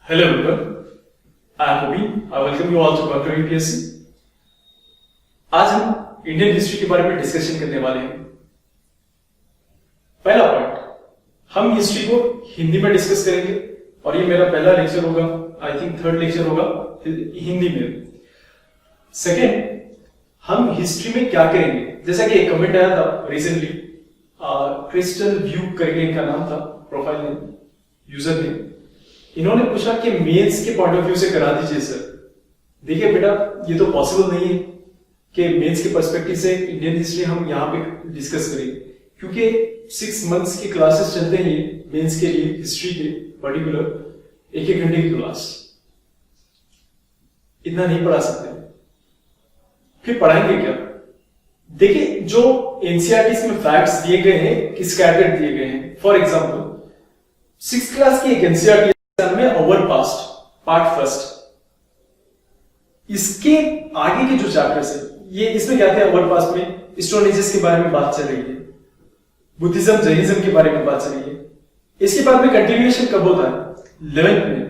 Hello everyone, I am Mubin. I welcome you all to Conquer UPSC. आज हम Indian history के बारे में डिस्कशन करने वाले हैं। पहला पॉइंट, हम हिस्ट्री को हिंदी में डिस्कस करेंगे और ये मेरा पहला लेक्चर होगा, आई थिंक थर्ड लेक्चर होगा हिंदी में। सेकेंड, हम हिस्ट्री में क्या करेंगे, जैसा कि एक कमेंट आया था रिसेंटली, क्रिस्टल व्यू करके इनका नाम था, प्रोफाइल नेम, यूजर नेम। इन्होंने पूछा कि मेंस के पॉइंट ऑफ व्यू से करा दीजिए सर। देखिए बेटा, ये तो पॉसिबल नहीं है कि मेंस के पर्सपेक्टिव से इंडियन हिस्ट्री हम यहाँ पे डिस्कस करें, क्योंकि 6 मंथ्स की क्लासेस चलते हैं मेंस के लिए हिस्ट्री के, पर्टिकुलर 1-1 घंटे की क्लास। इतना नहीं पढ़ा सकते, फिर पढ़ाएंगे क्या? देखिए, जो एनसीईआरटी में फैक्ट्स दिए गए हैं, स्कैटर्ड दिए गए हैं। फॉर एग्जांपल 6th क्लास की एक एनसीईआरटी में ओवर पास्ट पार्ट फर्स्ट, इसके आगे के जो चैप्टर्स है, ये इसमें क्या था? ओवर पास्ट में स्टोन एजेस के बारे में बात चल रही है, बुद्धिज्म जैनिज्म के बारे में बात चल रही है। इसके बाद में कंटिन्यूएशन कब होता है? 11th में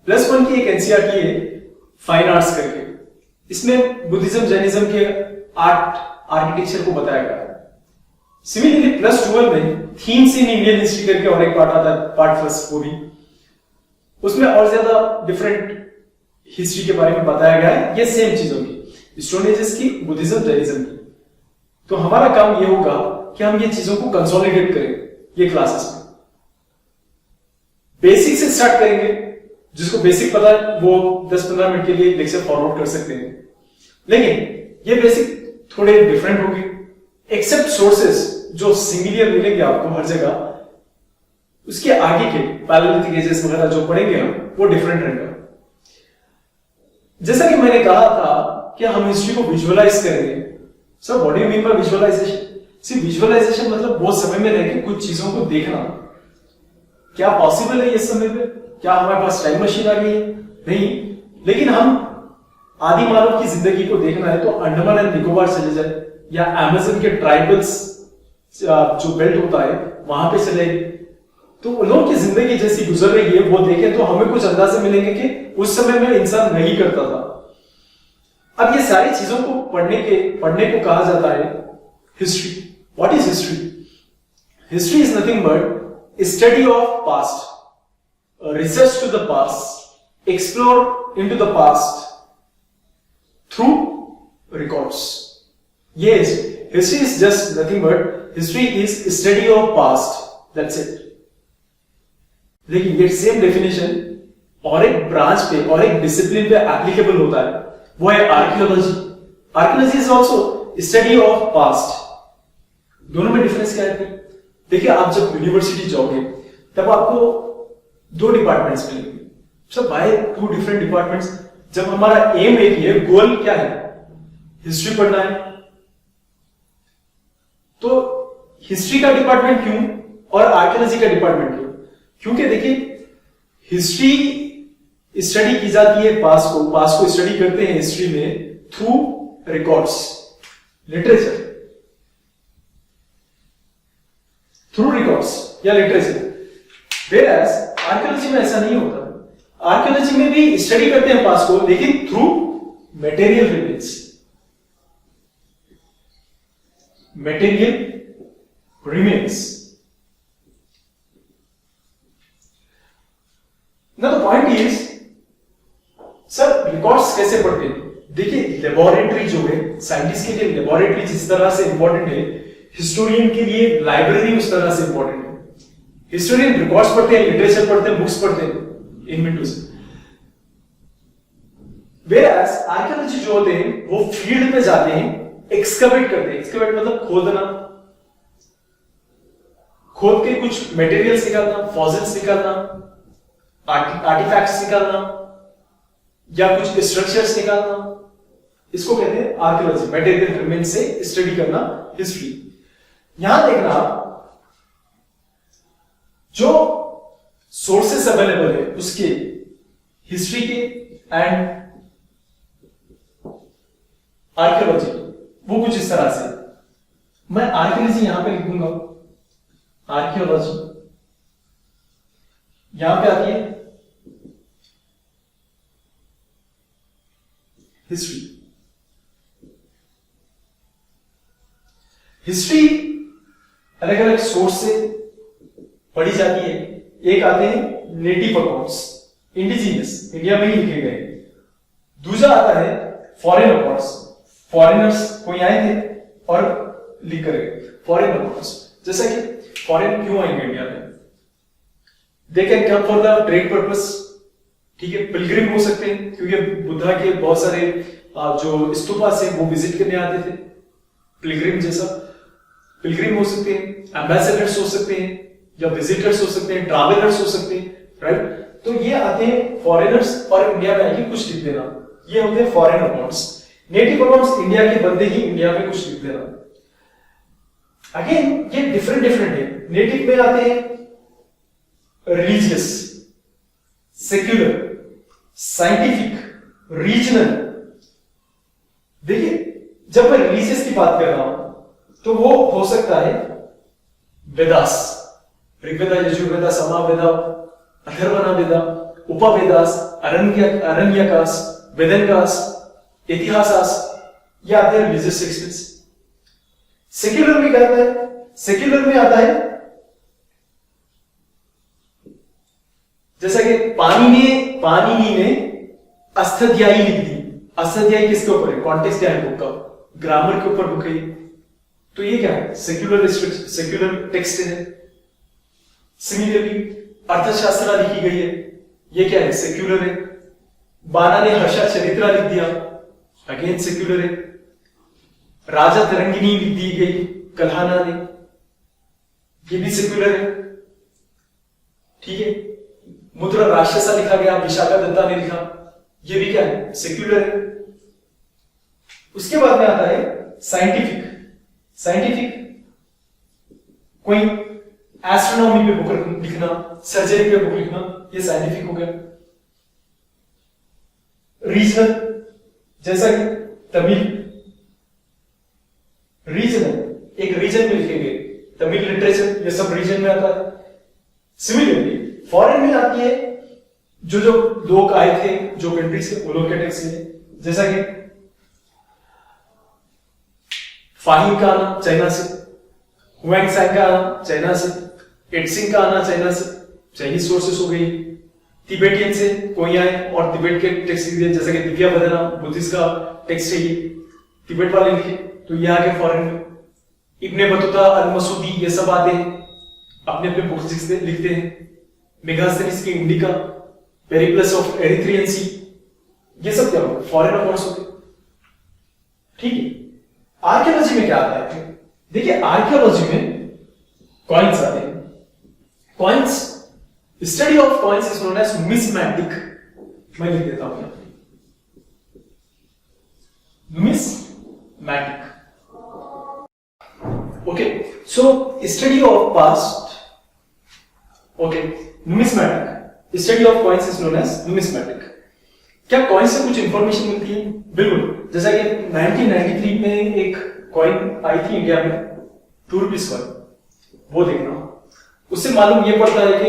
+1 की एक एनसीईआरटी है फाइन आर्ट्स करके, इसमें बुद्धिज्म जैनिज्म के आर्ट आर्किटेक्चर को बताया गया है। सिमिलरली +12 में थीम्स इन इंडियन हिस्ट्री करके और एक पार्ट आता है, पार्ट फर्स्ट, वो भी उसमें और ज्यादा डिफरेंट हिस्ट्री के बारे में बताया गया है। ये सेम चीजों की, स्टोन एजेस की, बुद्धिज्म जैनिज्म की। तो हमारा काम ये होगा कि हम ये चीजों को कंसोलिडेट करें ये क्लासेस में। बेसिक से स्टार्ट करेंगे, जिसको बेसिक पता है वो 10-15 मिनट के लिए लेक्चर फॉरवर्ड कर सकते हैं, लेकिन ये बेसिक थोड़े डिफरेंट होंगे, एक्सेप्ट सोर्सेस जो सिमिलर मिलेंगे आपको हर जगह, उसके आगे के पैलेलिथिक एजेस वगैरह जो पढ़ेंगे हम, वो डिफरेंट रहेगा। जैसा कि मैंने कहा था कि हम हिस्ट्री को विजुअलाइज करेंगे। Sir what do you mean by visualization? See visualization मतलब वो समय में रहकर कुछ चीजों को देखना। क्या पॉसिबल है इस समय पे? क्या हमारे पास टाइम मशीन आ गई है? नहीं, लेकिन हम आदि मानव की जिंदगी को देखना है तो अंडमान एंड निकोबार चले जाए, या अमेज़न के ट्राइबल्स जो बेल्ट होता है वहां पे चले, तो उन लोगों की जिंदगी जैसी गुजर रही है वो देखें तो हमें कुछ अंदाजे मिलेंगे कि उस समय में इंसान नहीं करता था। अब ये सारी चीजों को पढ़ने को कहा जाता है history. What is history? History is nothing but study of past, research to the past, explore into the past through records. Yes, history is just nothing but history is study of past. That's it. लेकिन ये same definition और एक branch पे और एक discipline पे applicable होता है, वो है archaeology. Archaeology is also study of past. दोनों में डिफरेंस क्या है? देखिए, आप जब यूनिवर्सिटी जाओगे तब आपको 2 डिपार्टमेंट्स मिलेंगे। सब बाय 2 डिफरेंट डिपार्टमेंट्स। जब हमारा एम एक ही है, गोल क्या है? हिस्ट्री पढ़ना है, तो हिस्ट्री का डिपार्टमेंट क्यों और आर्कियोलॉजी का डिपार्टमेंट क्यों? क्योंकि देखिए, हिस्ट्री स्टडी की जाती है पास्ट को स्टडी करते हैं हिस्ट्री में through records, literature, through records या लिटरेचर। वेयरएज आर्कियोलॉजी में ऐसा नहीं होता। आर्कियोलॉजी में भी स्टडी करते हैं पास्ट को, लेकिन through material remains, material remains. Now the point is, sir records कैसे पढ़ते हैं? देखिए, लेबोरेटरी जो है, साइंटिस्ट के लिए लेबोरेटरी जिस तरह से इंपॉर्टेंट है, हिस्टोरियन के लिए लाइब्रेरी उस तरह से इंपॉर्टेंट है। हिस्टोरियन रिकॉर्ड्स पढ़ते हैं, लिटरेचर पढ़ते हैं, बुक्स पढ़ते हैं, इनमें से। वेयरएज आर्कियोलॉजी जो होते हैं वो फील्ड में जाते हैं, एक्सकवेट करते हैं। एक्सकवेट मतलब खोदना, खोद के कुछ मटेरियल्स निकालना, फॉसिल्स निकालना, आर्टिफैक्ट्स निकालना, या कुछ स्ट्रक्चर्स निकालना, इसको कहते हैं आर्कियोलॉजी। मटेरियल रिमेन्स से स्टडी करना हिस्ट्री। यहां देखना, जो सोर्सेस अवेलेबल है उसके, हिस्ट्री के एंड आर्कियोलॉजी, वो कुछ इस तरह से। मैं आर्कियोलॉजी यहां पे लिखूंगा, आर्कियोलॉजी यहां पे आती है हिस्ट्री। हिस्ट्री अलग अलग सोर्स से पढ़ी जाती है। एक आते हैं नेटिव अकाउंट्स, इंडिजीनियस, इंडिया में ही लिखे गए। दूसरा आता है फॉरेन अकाउंट्स, फॉरेनर्स कोई आए थे और लिख कर गए। फॉरेन अकाउंट्स जैसा कि फॉरेन क्यों आएंगे इंडिया में, they can come for the trade purpose, ठीक है, पिलग्रिम हो सकते हैं क्योंकि बुद्धा के बहुत सारे जो स्तूपास हैं वो विजिट करने आते थे, पिलग्रिम जैसा। पिलग्रिम हो सकते हैं, एम्बेसडर्स हो सकते हैं, या विजिटर्स हो सकते हैं, ट्रैवलर्स हो सकते हैं, राइट। तो ये आते हैं फॉरेनर्स और इंडिया में आके कुछ लिख देना, ये होते हैं foreign accounts. Native accounts India के बंदे ही इंडिया में कुछ लिख देना। अगेन ये डिफरेंट है। नेटिव में आते हैं रिलीजियस, सेक्युलर, साइंटिफिक, रीजनल। देखिए जब मैं रिलीजियस की बात कर रहा हूं तो वो हो सकता है वेदास, ऋग्वेदा, यजुर्वेदा, सामवेदा, अथर्वणा वेदा, उपवेदास, अरण्यकास, वेदनकास, इतिहासास, ये आते हैं रिलीजियस टेक्स्ट्स। सेक्युलर में क्या आता है? सेक्युलर में आता है जैसा कि पाणिनि ने अष्टाध्यायी लिख दी। अष्टाध्यायी किसके ऊपर है? कॉन्टेक्स्ट क्या है बुक का? ग्रामर के ऊपर बुक है। तो ये क्या है? सेक्युलर टेक्स्ट है। सिमिलरली अर्थशास्त्र लिखी गई है, ये क्या है? सेक्युलर है। बाना ने हर्षा चरित्रा लिख दिया, अगेन सेक्युलर है। राजा तरंगिनी लिख दी गई कल्हाना ने, ये भी सेक्युलर है, ठीक है। मुद्रा राक्षसा लिखा गया, विशाखा दत्ता ने लिखा, ये भी क्या है? सेक्युलर है। उसके बाद में आता है साइंटिफिक। कोई एस्ट्रोनॉमी पे बुक लिखना, सर्जरी पे बुक लिखना, ये साइंटिफिक हो गया। रीजनल जैसा कि तमिल, रीजनल एक रीजन में लिखे गए, तमिल लिटरेचर, ये सब रीजन में आता है। सिमिलरली फॉरेन में आती है जो लोग आए थे जो कंट्री से, वो लोग के टेक्स्ट है। जैसा कि फाहिम का आना चाइना से, हुएंग सांग का आना चाइना से, एटसिंग का आना चाइना से, चाइनीज सोर्सेस हो गई। तिबेटियन से कोई आए और तिबेट के टेक्स्ट लिखे, जैसा कि दिव्या बदना बुद्धिस्ट का टेक्स्ट है, ये तिबेट वाले लिखे, तो ये आ गए फॉरेन में। इब्ने बतूता, अल मसूदी, ये सब आते हैं, अपने अपने बुक्स लिखते हैं। मेगास्थनीज की इंडिका, पेरिप्लस ऑफ एरिथ्रियन सी, ये सब क्या होगा? फॉरेन अकाउंट्स होते, ठीक है। आर्कियोलॉजी में क्या आता है? देखिए आर्कियोलॉजी में कॉइन्स आते हैं। Coins, study of coins is known as numismatic. मैं लिख देता हूं numismatic. Okay, so study of past, okay, numismatic, study of coins is known as numismatic. क्या कॉइन से कुछ इंफॉर्मेशन मिलती है? बिल्कुल। जैसा कि 1993 में एक कॉइन आई थी इंडिया में, 2 रुपीस कॉइन, वो देखना। उससे मालूम ये पड़ता है कि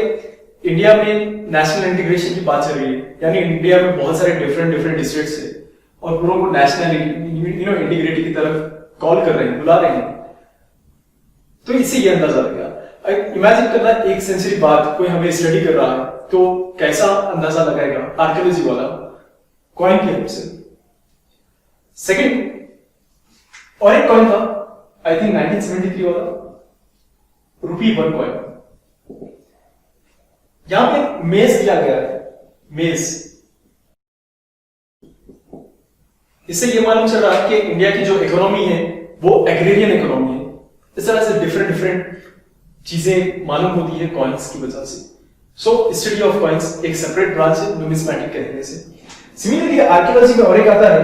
इंडिया में नेशनल इंटीग्रेशन की बात चल रही है, यानी इंडिया में बहुत सारे डिफरेंट डिस्ट्रिक्ट्स है और पूरों को नेशनल इंटीग्रिटी की तरफ कॉल कर रहे हैं, बुला रहे हैं। तो इससे ये अंदाजा लगा। इमेजिन करना 1 सेंचुरी बाद कोई हमें स्टडी कर रहा है तो कैसा अंदाजा लगाएगा आर्कियोलॉजी वाला कॉइन की हेल्प से। सेकंड, और एक कॉइन था आई थिंक 1973 वाला, ₹1 कॉइन। यहां पे मेज दिया गया है, मेज। इससे यह मालूम चल रहा है कि इंडिया की जो इकोनॉमी है वो एग्रेरियन इकोनॉमी है। इस तरह से डिफरेंट चीजें मालूम होती है कॉइन्स की वजह से। सो स्टडी ऑफ कॉइन्स एक सेपरेट ब्रांच है नुमिस्मैटिक कहने से। सिमिलरली आर्कियोलॉजी में और एक आता है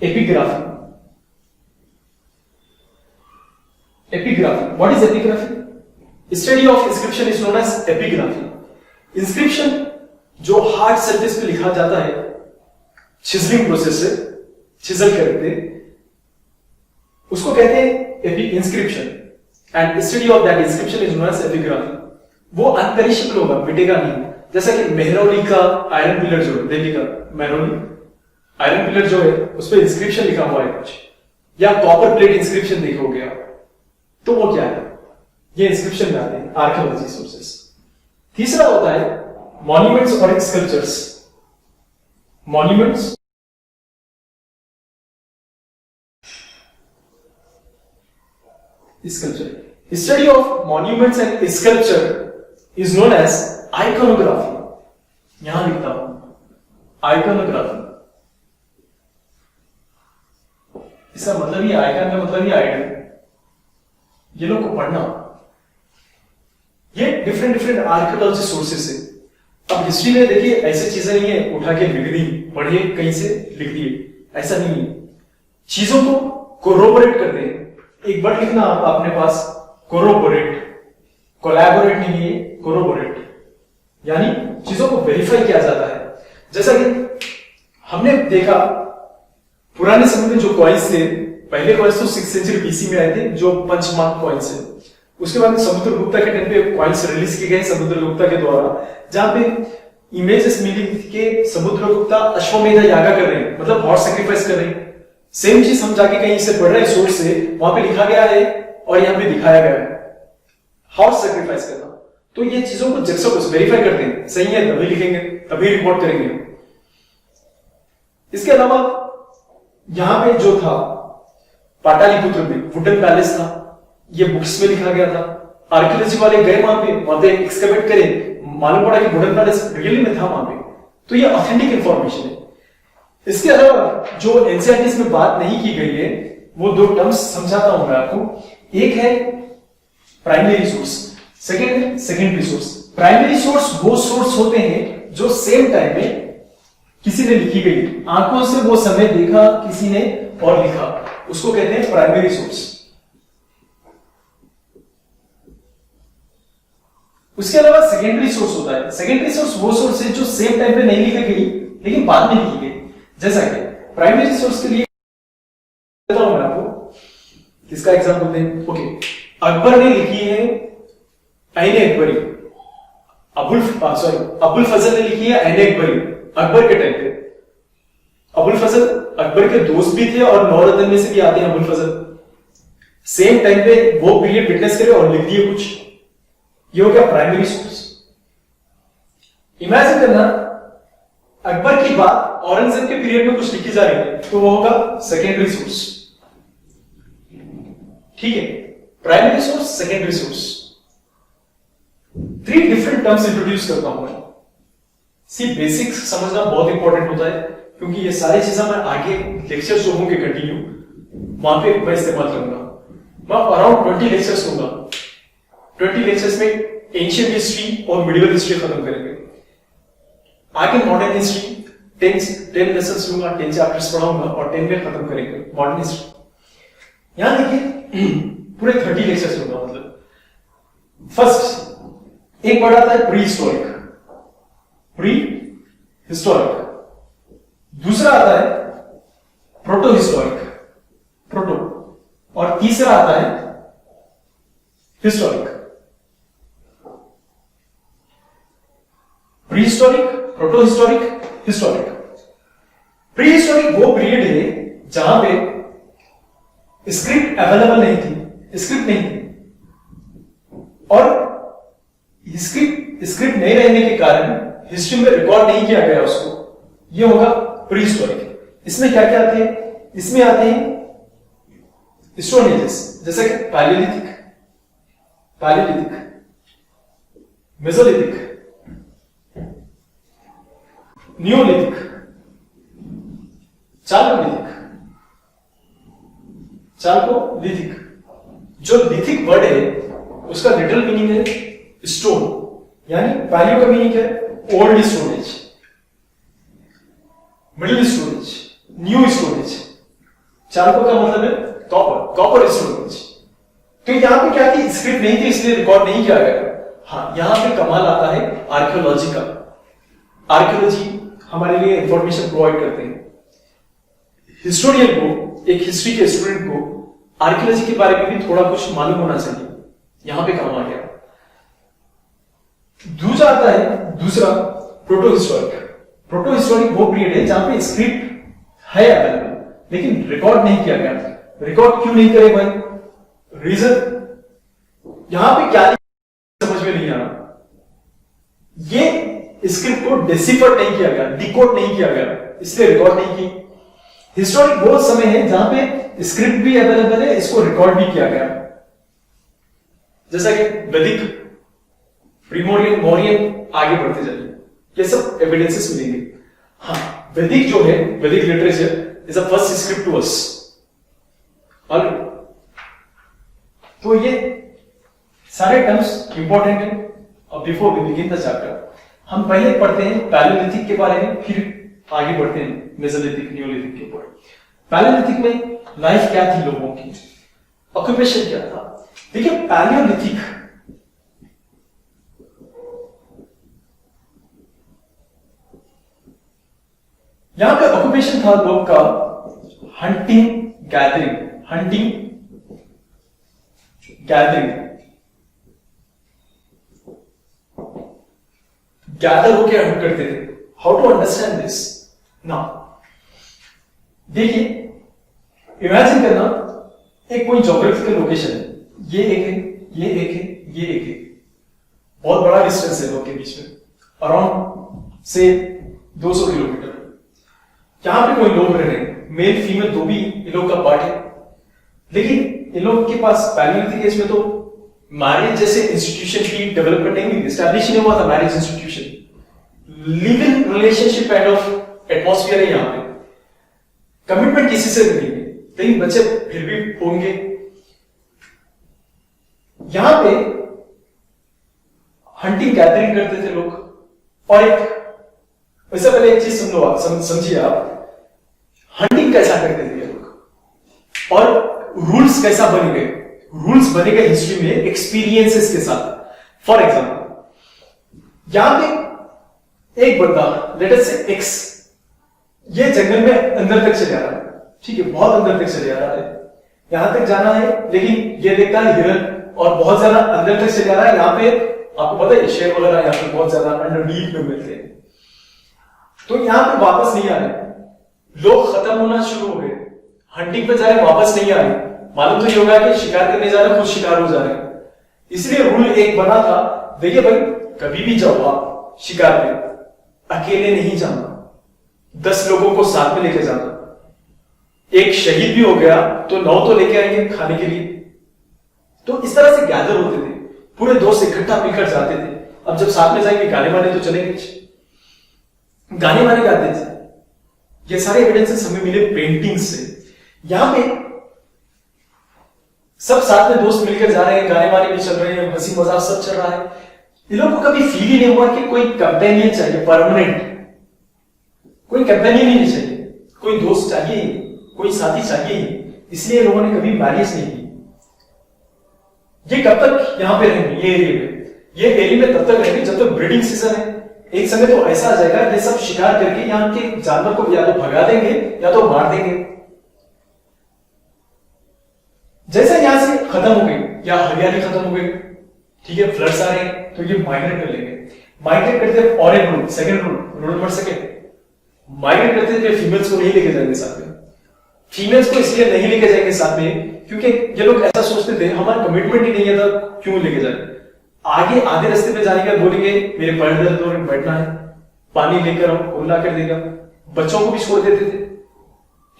epigraphy. Epigraphy, what is epigraphy? Study of inscription is known as epigraphy. Inscription जो हार्ड सरफेस पे लिखा जाता है, छिजलिंग प्रोसेस से छिजल करके, उसको कहते हैं inscription. And study of that inscription is known as epigraphy. वो अनपेरिशेबल होगा, मिटेगा नहीं। जैसा कि मेहरौली का आयरन पिलर जो दिल्ली का मेहरौली आयरन पिलर जो है उस पर इंस्क्रिप्शन लिखा हुआ है कुछ, या कॉपर प्लेट इंस्क्रिप्शन देखोगे आप, तो वो क्या है, ये इंस्क्रिप्शन में आते हैं आर्कियोलॉजी सोर्सेस। तीसरा होता है मॉन्यूमेंट्स और sculptures. Monuments sculpture. Study of monuments and sculpture is known as iconography. यहां लिखता हूं iconography। इसका मतलब ये आइकन का मतलब ये आइडल, ये लोग को पढ़ना। ये डिफरेंट डिफरेंट आर्कियोलॉजी सोर्सेस है। अब हिस्ट्री में देखिए ऐसी चीजें नहीं है उठा के लिख दी, पढ़िए कहीं से लिख दिए, ऐसा नहीं है। चीजों को कोरोबोरेट करते हैं। एक वर्ड लिखना आप अपने पास, कोरोबोरेट, कोलैबोरेट नहीं है, कोरोबोरेट, यानी चीजों को वेरीफाई किया जाता है। जैसा कि हमने देखा पुराने समय में जो कॉइन्स थे, पहले कॉइन्स तो 6th सेंचुरी बीसी में आए थे जो पंचमार्क कॉइन्स है। उसके बाद समुद्रगुप्ता के टाइम पे कॉइन्स रिलीज किए गए समुद्रगुप्ता के द्वारा, जहां पे इमेजेस मिली कि समुद्रगुप्ता अश्वमेध यागा कर रहे हैं, मतलब हॉर्स सैक्रिफाइस कर रहे हैं। सेम चीज हम जाके कहीं से पढ़ रहे हैं सोर्स से, वहां पे लिखा गया है और यहां पे दिखाया गया है हॉर्स सैक्रिफाइस करना। तो ये चीजों को जक्सोपोज वेरीफाई करते हैं, सही है तभी लिखेंगे, तभी रिपोर्ट करेंगे। इसके अलावा यहां पे जो था पाटलिपुत्र में वुडन पैलेस था, ये बुक्स में लिखा गया था। आर्कियोलॉजी वाले गए वहां पे एक्सकैवेट करे, मालूम पड़ा कि वुडन पैलेस रियली में था वहां पे। तो ये ऑथेंटिक इंफॉर्मेशन है। इसके अलावा जो एनसीईआरटी में बात नहीं की गई है वो दो टर्म्स समझाता हूं मैं आपको। एक है प्राइमरी सोर्स, सेकेंड है सेकेंडरी सोर्स। प्राइमरी सोर्स वो सोर्स होते हैं जो सेम टाइम में किसी ने लिखी गई, आंखों से वो समय देखा किसी ने और लिखा, उसको कहते हैं प्राइमरी सोर्स। उसके अलावा सेकेंडरी सोर्स होता है। सेकेंडरी सोर्स वो सोर्स है जो सेम टाइम पे नहीं लिखी गई लेकिन बाद में लिखी गई। जैसा कि प्राइमरी सोर्स के लिए देता हूं मैं आपको, इसका एग्जांपल दें। ओके, अकबर ने लिखी है ऐन अकबरी, अबुल फजल ने लिखी है ऐन अकबरी अकबर के टाइम पे। अबुल फजल अकबर के दोस्त भी थे और नौरतन में से भी आते हैं अबुल फजल। सेम टाइम पे वो पीरियड विटनेस करे और लिख दिए कुछ, ये हो गया प्राइमरी सोर्स। इमेजिन करना अकबर की बात औरंगजेब के पीरियड में कुछ लिखी जा रही है, तो वो होगा सेकेंडरी सोर्स। ठीक है, primary source, secondary source. 3 different terms introduce करता हूं मैं। सी बेसिक्स समझना बहुत इंपॉर्टेंट होता है, क्योंकि ये सारी चीजें मैं आगे लेक्चर जो होंगे कंटिन्यू, वहां पे मैं इस्तेमाल करूंगा। मैं अराउंड 20 लेक्चर्स लूंगा। 20 लेक्चर्स में एंशिएंट हिस्ट्री और मिडिवल हिस्ट्री खत्म करेंगे। आगे मॉडर्न हिस्ट्री 10 लेसन्स लूंगा, 10 चैप्टर्स पढ़ाऊंगा और 10 में खत्म करेंगे मॉडर्न हिस्ट्री। यहां देखिए पूरे 30 लेक्चर्स लूंगा। मतलब फर्स्ट एक वर्ड आता है प्री हिस्टोरिक, प्री हिस्टोरिक। दूसरा आता है प्रोटो हिस्टोरिक, प्रोटो। और तीसरा आता है historic. Pre historic, proto historic, historic. Pre historic वो पीरियड है जहां पे स्क्रिप्ट अवेलेबल नहीं थी, स्क्रिप्ट नहीं थी, और स्क्रिप्ट नहीं रहने के कारण हिस्ट्री में रिकॉर्ड नहीं किया गया उसको, ये होगा प्री हिस्टोरिक। इसमें क्या क्या आते हैं? इसमें आते हैं स्टोन एजेस, जैसे कि पैलियोलिथिक, मेसोलिथिक, नियोलिथिक, चाल्कोलिथिक। जो लिथिक वर्ड है उसका लिटरल मीनिंग है स्टोन, यानी पैलियो का मीनिंग है old stone age, middle stone age, new stone age. Chalco का मतलब है कॉपर स्टोन एज। तो यहां पे क्या थी, स्क्रिप्ट नहीं थी इसलिए रिकॉर्ड नहीं किया गया। हाँ, यहां पे कमाल आता है आर्कियोलॉजी का। आर्कियोलॉजी हमारे लिए इंफॉर्मेशन प्रोवाइड करते हैं। हिस्टोरियन को, एक हिस्ट्री के स्टूडेंट को आर्कियोलॉजी के बारे में भी थोड़ा कुछ मालूम होना चाहिए, यहां पे काम आ गया। दूसरा आता है प्रोटो हिस्टोरिक। प्रोटो हिस्टोरिक वो पीरियड है जहां पे स्क्रिप्ट है अवेलेबल, लेकिन रिकॉर्ड नहीं किया गया। रिकॉर्ड क्यों नहीं करे भाई? रीजन यहां पे क्या समझ में नहीं आ रहा। ये स्क्रिप्ट को डिसिफर नहीं किया गया, डिकोड नहीं किया गया, इसलिए रिकॉर्ड नहीं की। हिस्टोरिक बहुत समय है जहां पे स्क्रिप्ट भी अवेलेबल है, इसको रिकॉर्ड भी किया गया, जैसा कि वैदिक, प्रीमोरियन, मौर्यन, आगे बढ़ते जाइए, ये सब एविडेंसेस मिलेंगे। हाँ, वैदिक जो है, Vedic literature is a first script to us. तो ये सारे टर्म्स इंपॉर्टेंट है। अब before we begin the chapter, हम पहले पढ़ते हैं पैलियोलिथिक के बारे में, फिर आगे बढ़ते हैं मेसोलिथिक, नियोलिथिक के ऊपर। पैलियोलिथिक में लाइफ क्या थी लोगों की, ऑक्यूपेशन क्या था। देखिए पैलियोलिथिक यहां पे ऑक्यूपेशन था लोग का hunting gathering, hunting gathering, gather होके हंट करते थे। How to understand this now? देखिए, इमेजिन करना एक कोई ज्योग्राफिकल लोकेशन है, ये एक है, ये एक है, ये एक है, बहुत बड़ा डिस्टेंस है लोग के बीच में, अराउंड से 200 किलोमीटर। यहां पे कोई लोग रह रहे हैं, मेल फीमेल दो भी इन लोग का पार्ट है, लेकिन इन लोग के पास पैलियोलिथिक एज में तो मैरिज जैसे इंस्टीट्यूशन की डेवलपमेंट नहीं हुई, स्टैब्लिश नहीं हुआ था marriage institution. Live in relationship kind of atmosphere है यहां पे, कमिटमेंट किसी से नहीं है, लेकिन बच्चे फिर भी होंगे। यहां पे हंटिंग गैदरिंग करते थे लोग। और एक वैसे पहले एक चीज समझिए आप, हंटिंग कैसा करते थे ये लोग और रूल्स कैसा बने गए। रूल्स बने गए हिस्ट्री में एक्सपीरियंसेस के साथ। फॉर एग्जाम्पल, यहां पे एक बंदा, लेट अस से एक्स, ये जंगल में अंदर तक चले आ रहा है, ठीक है, बहुत अंदर तक चले आ रहा है, यहां तक जाना है, लेकिन ये देखता है हिरन और बहुत ज्यादा अंदर तक चले आ रहा है। यहां पे आपको पता है शेर वगैरह यहाँ पे बहुत ज्यादा अंडर डीप में मिलते हैं, तो यहां पे वापस नहीं आ रहे, लोग खत्म होना शुरू हो गए, हंटिंग पे जा रहे, वापस नहीं आ रहे। मालूम तो ये होगा कि शिकार करने जा रहे, खुद शिकार हो जा रहे हैं। इसलिए रूल एक बना था, देखिए भाई कभी भी जाओ आप शिकार पे, अकेले नहीं जाना, 10 लोगों को साथ में लेके जाना। एक शहीद भी हो गया तो 9 तो लेके आएंगे खाने के लिए। तो इस तरह से गैदर होते थे, पूरे दोस्त इकट्ठा मिलकर जाते थे। अब जब साथ में जाएंगे गाने वाने तो चलेंगे, गाने वाने गाते थे। ये सारे एविडेंसेस हमें मिले पेंटिंग्स से। यहां पे सब साथ में दोस्त मिलकर जा रहे हैं, गाने वाने भी चल रहे हैं, हंसी मजाक सब चल रहा है। इन लोगों को कभी फील ही नहीं हुआ कि कोई कंपेनियन चाहिए परमानेंट, कोई कंपेनियन ही नहीं चाहिए, कोई दोस्त चाहिए, कोई साथी चाहिए। इसलिए लोगों ने कभी मैरिज नहीं की। ये कब तक यहां पे रहेंगे, ये एरिया में, ये एरिया में तब तक रहेंगे जब तक ब्रीडिंग सीजन है। एक समय तो ऐसा आ जाएगा ये सब शिकार करके यहां के जानवर को या तो भगा देंगे या तो मार देंगे। जैसे यहां से खत्म हो गई या हरियाली खत्म हो गई, ठीक है, फ्लड्स आ रहे हैं, तो ये माइग्रेट कर लेंगे। माइग्रेट करते और एक rule, second rule number second, migrate करते थे फीमेल्स को नहीं लेके जाएंगे साथ में। फीमेल्स को इसलिए नहीं लेके जाएंगे साथ में क्योंकि ये लोग ऐसा सोचते थे हमारा कमिटमेंट ही नहीं है, था क्यों लेके जाए। आगे आधे रास्ते पे जाने के बाद बोलेंगे मेरे पैर दर्द हो रहे, बैठना है, पानी लेकर आओ, वो ला कर देगा। बच्चों को भी छोड़ देते थे,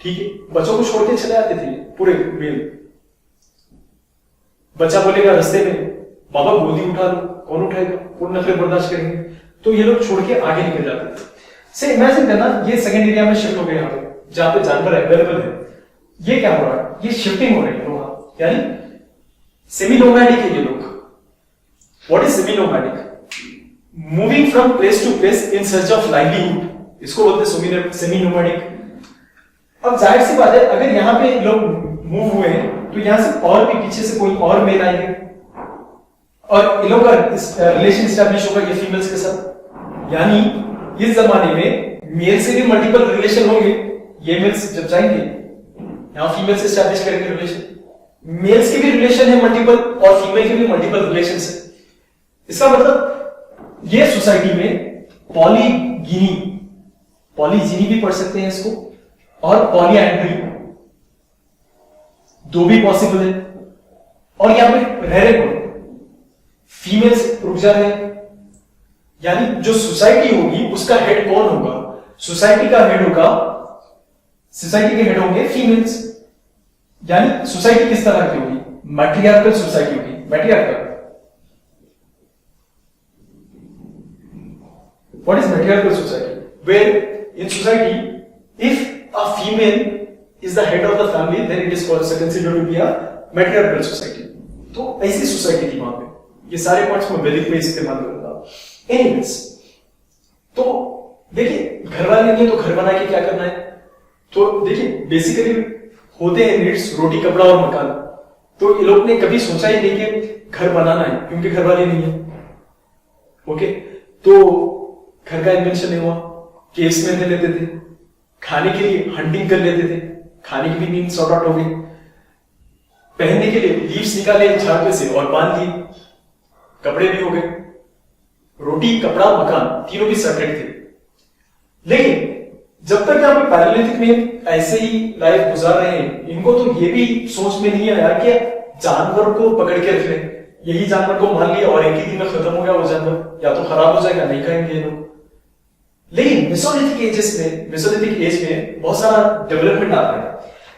ठीक है, बच्चों को छोड़ के चले आते थे पूरे मेल। बच्चा बोलेगा रास्ते में बाबा गोदी उठा लो, कौन उठाएगा, कौन नफरत बर्दाश्त करेंगे, तो ये लोग छोड़ के आगे निकल जाते थे। से इमेजिन करना ये सेकंड एरिया में शिफ्ट हो गए, यहाँ पे जहां पे जानवर अवेलेबल है, ये क्या हो रहा है, ये शिफ्टिंग हो रही है लोग, यानी सेमी नोमैडिक है ये लोग। What is semi nomadic? Moving from place to place in search of livelihood, इसको बोलते हैं सेमी नोमैडिक। अब जाहिर सी बात है अगर यहाँ पे लोग मूव हुए हैं तो यहां से और भी पीछे से कोई और मेल आएंगे और इन लोगों का रिलेशन स्टैब्लिश होगा ये फीमेल्स के साथ। यानी इस जमाने में मेल से भी मल्टीपल रिलेशन होंगे। ये मेल्स जब जाएंगे यहां फीमेल से स्टैब्लिश करेंगे रिलेशन, मेल्स के भी रिलेशन है मल्टीपल और फीमेल के भी मल्टीपल रिलेशन है। इसका मतलब ये सोसाइटी में पॉलीजिनी भी पढ़ सकते हैं इसको, और पॉलीएंड्री, दो भी पॉसिबल है। और यहां पे रह रहे कौन? फीमेल्स रुक जा रहे हैं, यानी जो सोसाइटी होगी उसका हेड कौन होगा? सोसाइटी का हेड होगा, सोसाइटी के हेड होंगे फीमेल्स। यानी सोसाइटी किस तरह की होगी? मैट्रियार्कल सोसाइटी होगी। मैट्रियार्कल, what is matriarchal society? Where in society, if a female is the head of the family, then it is considered to be a matriarchal society. तो ऐसी सोसाइटी थी वहां पे। ये सारे पॉइंट्स मैं वैलिड पे इस्तेमाल करूंगा। एनीवेज, तो देखिए घर वाले नहीं है तो घर बना के क्या करना है? तो देखिए बेसिकली होते हैं नीड्स, रोटी कपड़ा और मकान। तो ये लोग ने कभी सोचा ही नहीं कि घर बनाना है, क्योंकि घर वाले नहीं है। ओके, तो घर का इन्वेंशन नहीं हुआ, केव्स में लेते थे, खाने के लिए हंटिंग कर लेते थे, खाने की भी नीड सॉर्ट आउट हो गई, पहनने के लिए लीव्स निकाले झाड़ पे से और बांध दिए, कपड़े भी हो गए, रोटी कपड़ा मकान तीनों भी सेपरेट थे। लेकिन जब तक यहाँ पे पैरालिथिक में ऐसे ही लाइफ गुजार रहे हैं, इनको तो ये भी सोच में नहीं आया कि जानवर को पकड़ के रख लें। यही जानवर को मान लिया और एक ही दिन में खत्म हो गया वो जानवर, या तो खराब हो जाएगा, नहीं खाएंगे ये लोग। लेकिन मेसोलिथिक एज में बहुत सारा डेवलपमेंट आता है।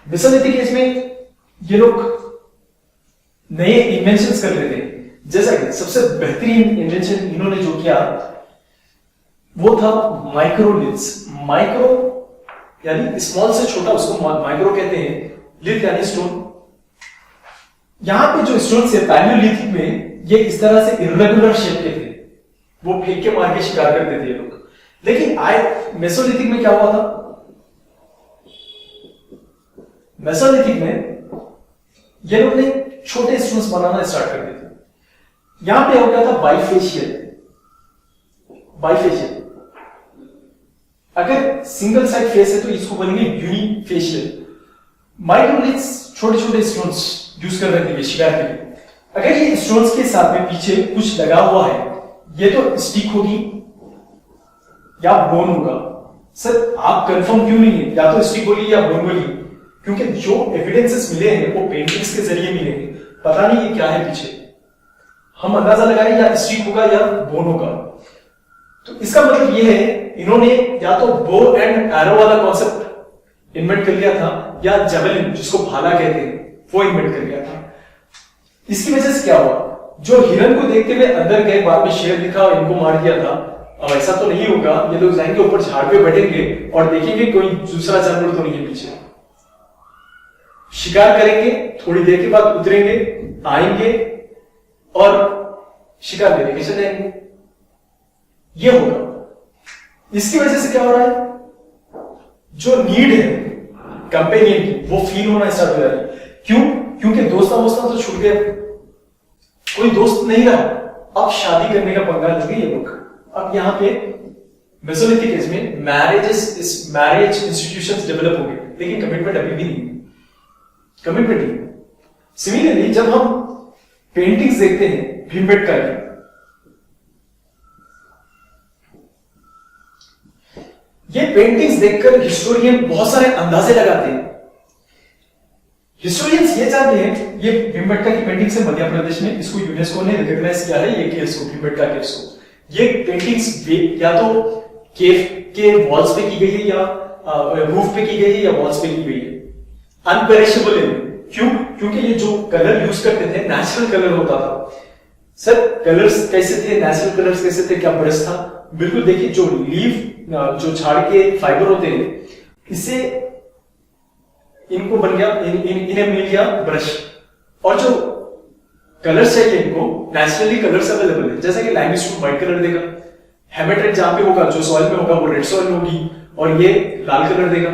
मेसोलिथिक एज में ये लोग नए इन्वेंशंस कर लेते हैं। जैसा कि सबसे बेहतरीन इन्वेंशन इन्होंने जो किया वो था माइक्रोलिथ्स। माइक्रो यानी स्मॉल से छोटा, उसको माइक्रो कहते हैं। लिथ यानी स्टोन। यहां पे जो स्टोन्स है पैलियोलिथिक में ये इस तरह से इर्रेगुलर शेप के थे, वो फेंक के मार के शिकार करते थे ये लोग। लेकिन मेसोलिथिक में क्या हुआ था? मेसोलिथिक में ये लोग ने छोटे स्टोन्स बनाना स्टार्ट कर दिए थे। यहां पे हो गया था बाइफेशियल। अगर सिंगल साइड फेस है तो इसको बनेंगे यूनिफेशियल। माइक्रोलिथ्स छोटे छोटे स्टोन्स यूज कर रहे थे शिकार के लिए। अगर ये स्टोन्स के साथ में पीछे कुछ लगा हुआ है, ये तो स्टिक होगी या बोन होगा। सर आप कंफर्म क्यों नहीं है? या तो स्टिक बोली या बोन बोली, क्योंकि जो एविडेंसेस मिले हैं वो पेंटिंग्स के जरिए मिले हैं। पता नहीं ये क्या है पीछे, हम अंदाजा लगा रहे या स्टिक होगा या बोन होगा। तो इसका मतलब ये है इन्होंने या तो बो एंड एरो वाला कॉन्सेप्ट इन्वेंट कर लिया था, या जेवलिन जिसको भाला कहते हैं वो इन्वेंट कर लिया था। इसकी वजह से क्या हुआ? जो हिरन को देखते हुए अंदर गए, बाद में शेर दिखा और इनको मार दिया था। अब ऐसा तो नहीं होगा, ये लोग जाएंगे ऊपर झाड़ पे बैठेंगे और देखेंगे कोई दूसरा जानवर तो नहीं है पीछे, शिकार करेंगे, थोड़ी देर के बाद उतरेंगे, आएंगे और शिकार लेने चले जाएंगे। ये होगा। इसकी वजह से क्या हो रहा है? जो नीड है कंपेनियन की वो फील होना स्टार्ट हो जा रही है। क्यों? क्योंकि दोस्ता तो छूट गया, कोई दोस्त नहीं रहा। अब शादी करने का पंगा लगे ये लोग। अब यहां पे मेसोलिथिक एज में मैरिज इंस्टीट्यूशंस डेवलप हो गए, लेकिन कमिटमेंट अभी भी नहीं, कमिटमेंट नहीं। सिमिलरली जब हम पेंटिंग्स देखते हैं भीमबेटका की, ये पेंटिंग्स देखकर हिस्टोरियन बहुत सारे अंदाजे लगाते हैं। हिस्टोरियंस ये चाहते हैं, ये भीमबेटका की पेंटिंग्स है मध्य प्रदेश में, इसको यूनेस्को ने रिकॉग्नाइज किया है ये केव्स को, भीमबेटका केव्स को। ये पेंटिंग्स या तो केव के वॉल्स पे की गई है या रूफ पे की गई है या वॉल्स पे की गई है। अनपेरिशेबल है। क्यों? क्योंकि ये जो कलर यूज करते थे नेचुरल कलर होता था। सर कलर्स कैसे थे? नेचुरल कलर्स कैसे थे? क्या ब्रश था? बिल्कुल देखिए, जो लीफ जो झाड़ के फाइबर होते हैं, इससे इनको बन गया, इन्हें मिल गया ब्रश। और जो कलर्स चाहिए इनको नेचुरली कलर्स अवेलेबल है, जैसे कि लाइमस्टोन व्हाइट कलर देगा, हेमेटाइट जहां पे होगा जो सॉइल में होगा वो रेड सॉइल होगी, और ये लाल कलर देगा।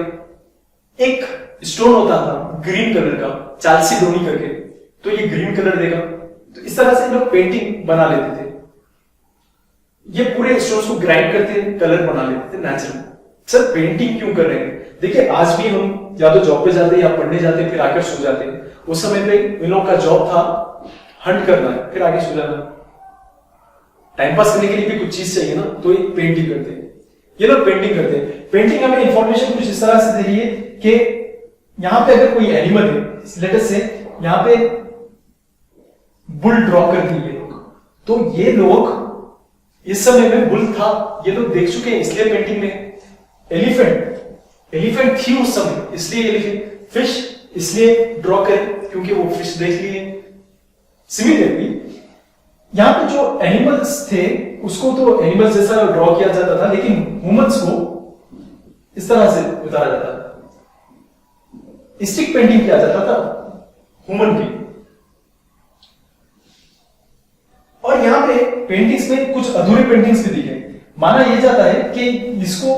एक स्टोन होता था ग्रीन कलर का, चालसीडोनी करके, तो ये ग्रीन कलर देगा। तो इस तरह से लोग पेंटिंग बना लेते थे। ये पूरे स्टोन्स को ग्राइंड करते कलर बना लेते थे नेचुरल। सर पेंटिंग क्यों कर रहे हैं? देखिए आज भी हम या तो जॉब पे जाते हैं या पढ़ने जाते हैं, फिर आकर सो जाते हैं। उस समय पे इन लोगों का जॉब था हंट करना है, फिर आगे सो जाना। टाइम पास करने के लिए भी कुछ चीज चाहिए ना, तो ये पेंटिंग करते हैं। ये लोग पेंटिंग करते हैं। पेंटिंग हमें इंफॉर्मेशन कुछ इस तरह से दे रही है कि यहां पे अगर कोई एनिमल है, लेट अस से यहां पे बुल ड्रॉ कर दी ये लोग, तो ये लोग इस समय में बुल था, ये लोग देख चुके हैं इसलिए पेंटिंग में। एलिफेंट थी उस समय इसलिए एलिफेंट, फिश इसलिए ड्रॉ करें क्योंकि वो फिश देख लिए। सिमिलरली यहां पे जो एनिमल्स थे उसको तो एनिमल्स जैसा ड्रॉ किया जाता था, लेकिन ह्यूमंस को इस तरह से उतारा जाता था, स्टिक पेंटिंग किया जाता था ह्यूमन की। और यहां पे पेंटिंग्स में कुछ अधूरे पेंटिंग्स भी दिखे। माना यह जाता है कि इसको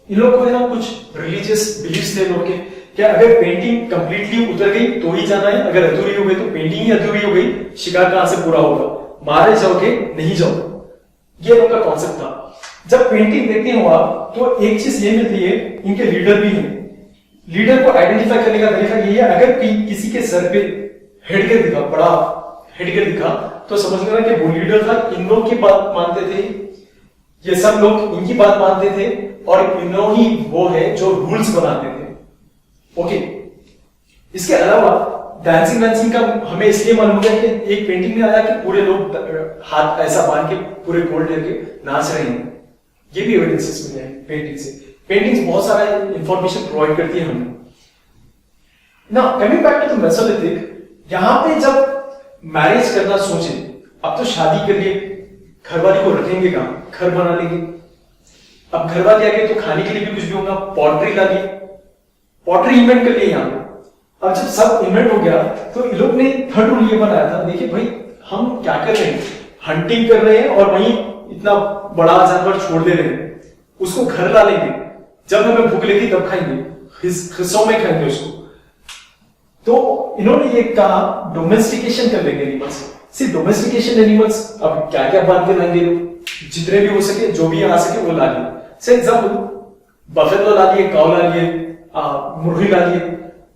इन लोग को ना कुछ रिलीजियस बिलीफ्स थे लोग के, क्या अगर पेंटिंग कंप्लीटली उतर गई तो ही जाना है, अगर अधूरी हो गई तो पेंटिंग ही अधूरी हो गई, शिकार कहां से पूरा होगा, मारे जाओगे नहीं जाओ, ये लोग का कॉन्सेप्ट था। जब पेंटिंग देखते हो आप तो एक चीज ये मिलती है, इनके लीडर भी हैं। लीडर को आइडेंटिफाई करने का तरीका ये है, अगर किसी के सर पे हेडगियर दिखा, बड़ा हेडगियर दिखा, तो समझ लेना कि वो लीडर था, इन लोग की बात मानते थे, ये सब लोग इनकी बात मानते थे, और इन्हों ही वो है जो रूल्स बनाते थे। ओके, इसके अलावा डांसिंग का हमें इसलिए मालूम है कि एक पेंटिंग में आया कि पूरे लोग हाथ ऐसा बांध के पूरे गोल्ड लेके नाच रहे हैं, ये भी एविडेंसेस मिले हैं पेंटिंग से। पेंटिंग्स बहुत सारा इंफॉर्मेशन प्रोवाइड करती है हमें। Now coming back to the mesolithic, यहां पे जब मैरिज करना सोचे, अब तो शादी कर लिए, घरवाली को रखेंगे कहां, घर बना लेंगे, अब घरवाली आ गए तो खाने के लिए भी कुछ भी होगा, पॉटरी ला ली, पॉटरी इन्वेंट कर लिए यहां पे। अब जब सब इन्वेंट हो गया तो इन लोग ने थर्ड रूल ये बनाया था, देखिए भाई हम क्या कर रहे हैं, हंटिंग कर रहे हैं और वहीं इतना बड़ा जानवर छोड़ दे रहे हैं, उसको घर ला लेंगे, जब हमें भूख लगी तब खाएंगे, हिस्सों में खाएंगे उसको। तो इन्होंने ये कहा डोमेस्टिकेशन कर लेंगे एनिमल्स। सिर्फ डोमेस्टिकेशन एनिमल्स, अब क्या क्या बात कर लेंगे, जितने भी हो सके, जो भी आ सके वो ला लिए। से एग्जाम्पल बफेलो ला लिए, काऊ ला लिए, मुर्गी ला लिए।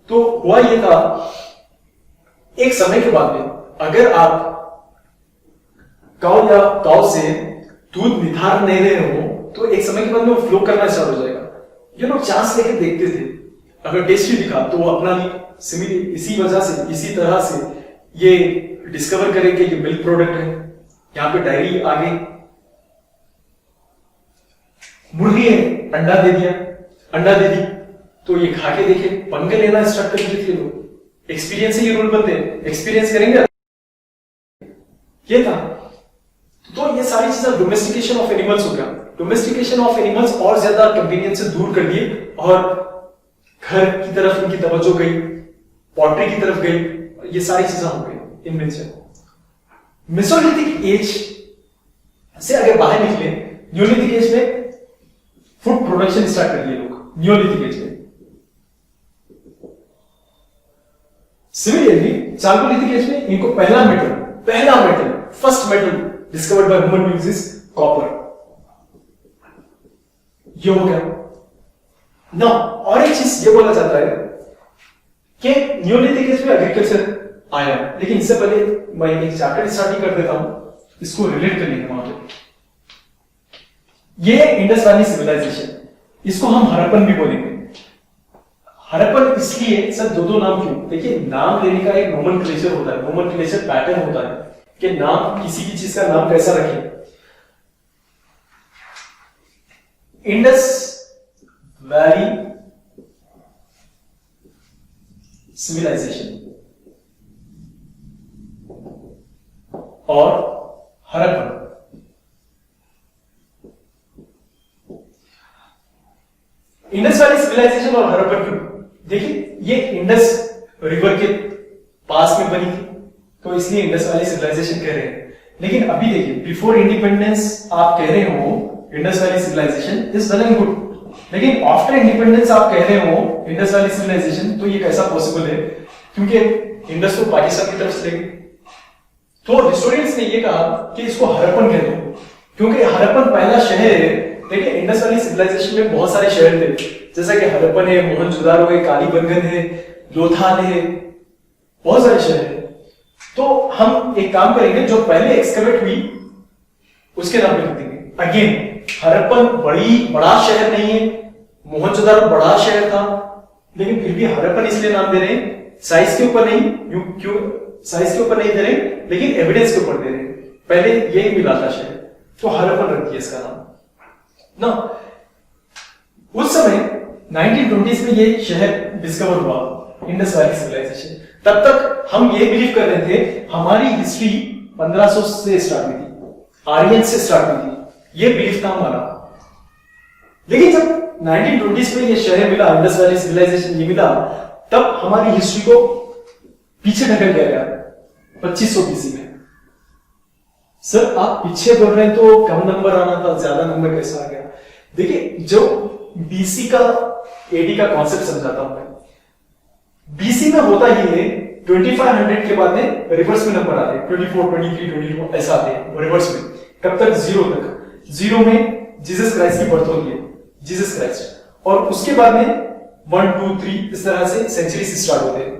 तो हुआ ये था, एक समय के बाद में अगर आप काऊ से दूध निथार नहीं रहे हो तो एक समय के बाद में वो फ्लो करना स्टार्ट हो जाएगा। ये लोग चांस लेके देखते थे, अगर टेस्टी दिखा तो वो अपना ली। सिमिलरली इसी वजह से, इसी तरह से ये डिस्कवर करे कि ये मिल्क प्रोडक्ट है, यहां पे डायरी आ गई। मुर्गी है, अंडा दे दिया, अंडा दे दी तो ये खा के देखे, पंगे लेना स्टार्ट कर दिए थे लोग। एक्सपीरियंस से ये रूल बनते हैं, एक्सपीरियंस करेंगे, ये था। तो ये सारी चीजें डोमेस्टिकेशन ऑफ एनिमल्स हो गया। डोमेस्टिकेशन ऑफ एनिमल्स और ज्यादा कन्वीनियंस से दूर कर दिए और घर की तरफ इनकी तवज्जो गई, पॉटरी की तरफ गई, ये सारी चीजें हो गई इन्वेंशन। मेसोलिथिक एज से अगर बाहर निकले, न्यूलिथिक एज में फूड प्रोडक्शन स्टार्ट कर दिए लोग, न्यूलिथिक एज में। सिमिलरली चाल्कोलिथिक एज में इनको पहला metal, first metal discovered by human beings is copper. ये हो गया ना। और एक चीज ये बोला जाता है कि न्यूलिथिक एज में एग्रीकल्चर आया, लेकिन इससे पहले मैं एक चैप्टर स्टार्ट कर देता हूं, इसको रिलेट कर लेंगे वहां पे। ये इंडस वैली सिविलाइजेशन, इसको हम हड़प्पन भी बोलेंगे। हड़प्पन इसलिए सर दो नाम क्यों? देखिए, नाम लेने का एक नोमेनक्लेचर होता है, नोमेनक्लेचर पैटर्न होता है कि नाम, किसी की चीज का नाम कैसा रखें। इंडस वैली सिविलाइजेशन और हड़प्पन, इंडस वैली सिविलाइजेशन और हड़प्पन क्यों? देखिए, ये इंडस रिवर के पास में बनी थी तो इसलिए इंडस वैली सिविलाइजेशन कह रहे हैं। लेकिन अभी देखिए, बिफोर इंडिपेंडेंस आप कह रहे हो Indus valley civilization is well and good, लेकिन आफ्टर इंडिपेंडेंस आप कह रहे हो इंडस वैली सिविलाइजेशन, तो ये कैसा पॉसिबल है? क्योंकि इंडस तो पाकिस्तान की तरफ से लेगी। तो हिस्टोरियंस ने ये कहा कि इसको हड़प्पन कह दो, क्योंकि हड़प्पन पहला शहर है। देखिए, इंडस वैली सिविलाइजेशन में बहुत सारे शहर थे, जैसा कि हड़प्पन है, मोहनजोदारो है, कालीबंगन है, लोथाल है, बहुत सारे शहर है। तो हम एक काम करेंगे, जो पहले एक्सकवेट हुई उसके नाम पे लिख देंगे। अगेन, हड़प्पन बड़ा शहर नहीं है, मोहनजोदारो बड़ा शहर था, लेकिन फिर भी हरप्पन इसलिए नाम दे रहे हैं, साइज के ऊपर नहीं, क्यों साइज के ऊपर नहीं दे रहे, लेकिन एविडेंस के ऊपर दे रहे हैं। पहले यही मिला था शहर, तो हरप्पन रख दिया इसका नाम ना। उस समय 1920s में ये शहर डिस्कवर हुआ, इंडस वैली सिविलाइजेशन। तब तक हम ये बिलीव कर रहे थे हमारी हिस्ट्री 1500 से स्टार्ट हुई थी, आर्यन से स्टार्ट हुई थी, ये बिलीव था हमारा। लेकिन जब 1920s में ये शहर मिला, इंडस वैली सिविलाइजेशन ये मिला, तब हमारी हिस्ट्री को पीछे ढकेल दिया गया 2500 BC में। सर आप पीछे बोल रहे हैं तो कम नंबर आना था, ज्यादा नंबर कैसा आ गया? देखिए, जो बीसी का एडी का कॉन्सेप्ट समझाता हूं मैं। बीसी में होता ही है 2500 के बाद में रिवर्स में नंबर आते हैं, 24, 23, 22 ऐसा आते हैं रिवर्स में। कब तक? 0 तक। 0 में जीसस क्राइस्ट की बर्थ होती है, जीसस क्राइस्ट, और उसके बाद में 1, 2, 3 इस तरह से सेंचुरी स्टार्ट होते हैं।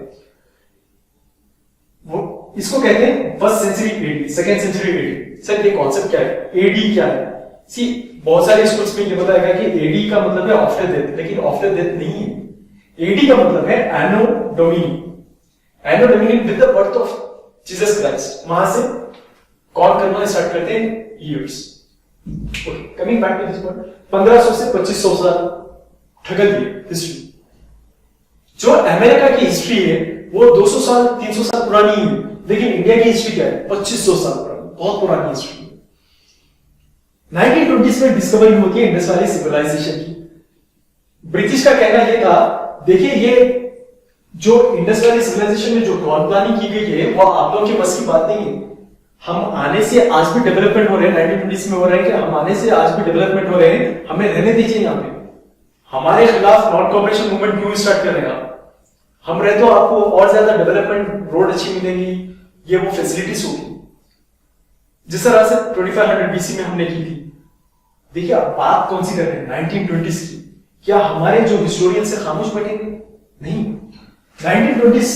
वो इसको कहते हैं first century AD, second century AD. Sir ये कॉन्सेप्ट क्या है? एडी क्या है? सी बहुत सारे स्कूल्स में ये बताया गया कि एडी का मतलब है आफ्टर डेथ, लेकिन आफ्टर डेथ नहीं है। एडी का मतलब है anno domini, anno domini with the birth of Jesus Christ. वहां से काउंट करना स्टार्ट करते हैं years. Okay, coming back to this point, 1500 से 2500 साल ठगल दिए हिस्ट्री। जो अमेरिका की हिस्ट्री है वो 200 साल 300 साल पुरानी है, लेकिन इंडिया की हिस्ट्री क्या है? 2500 साल पुरानी, बहुत पुरानी हिस्ट्री। 1920s में डिस्कवरी होती है इंडस वैली सिविलाइजेशन की। ब्रिटिश का कहना यह था, देखिए ये जो इंडस वैली सिविलाइजेशन में जो टॉल प्लानिंग की गई है वो आप लोगों के बस की बात नहीं है। हम आने से आज भी डेवलपमेंट हो रहे हैं, 1920s में हो रहे हैं कि हम आने से आज भी डेवलपमेंट हो रहे हैं, हमें रहने दीजिए यहाँ पे। हमारे खिलाफ नॉन कॉपरेशन मूवमेंट क्यों स्टार्ट कर रहे हैं? हम रहे तो आपको और ज्यादा डेवलपमेंट, रोड अच्छी मिलेंगी, ये वो फैसिलिटीज होगी जिस तरह से 2500 BC में हमने की थी। देखिए आप बात कौन सी कर रहे हैं? 1920s की। क्या हमारे जो हिस्टोरियन से खामोश बैठेंगे? नहीं। 1920s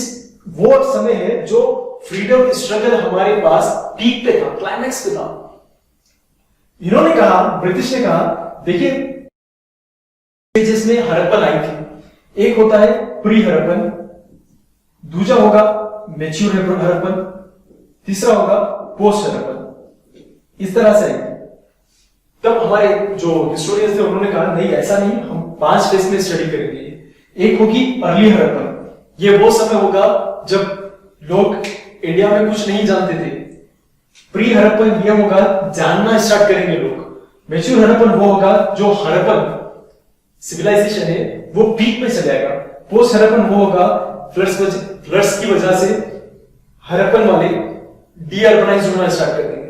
वो समय है जो फ्रीडम स्ट्रगल हमारे पास पीक पे था, क्लाइमैक्स पे था। इन्होंने कहा, ब्रिटिश ने कहा, देखिए जिसमें हड़प्पन आई थी, एक होता है प्री हड़प्पन, दूसरा होगा मैच्योर हड़प्पन, तीसरा होगा पोस्ट हड़प्पन। इस तरह से तब हमारे जो हिस्टोरियंस थे उन्होंने कहा नहीं ऐसा नहीं, हम 5 फेज में स्टडी करेंगे। एक होगी अर्ली हड़प्पन, ये वो समय होगा जब लोग इंडिया में कुछ नहीं जानते थे। प्री हड़प्पन ये होगा जानना स्टार्ट करेंगे लोग। मैच्योर हड़प्पन वो होगा जो हड़प्पन सिविलाइजेशन है वो पीक पे चला जाएगा। पोस्ट हड़प्पन वो होगा फ्लड्स की वजह से हड़प्पन वाले डीअर्बनाइज होना स्टार्ट कर देंगे।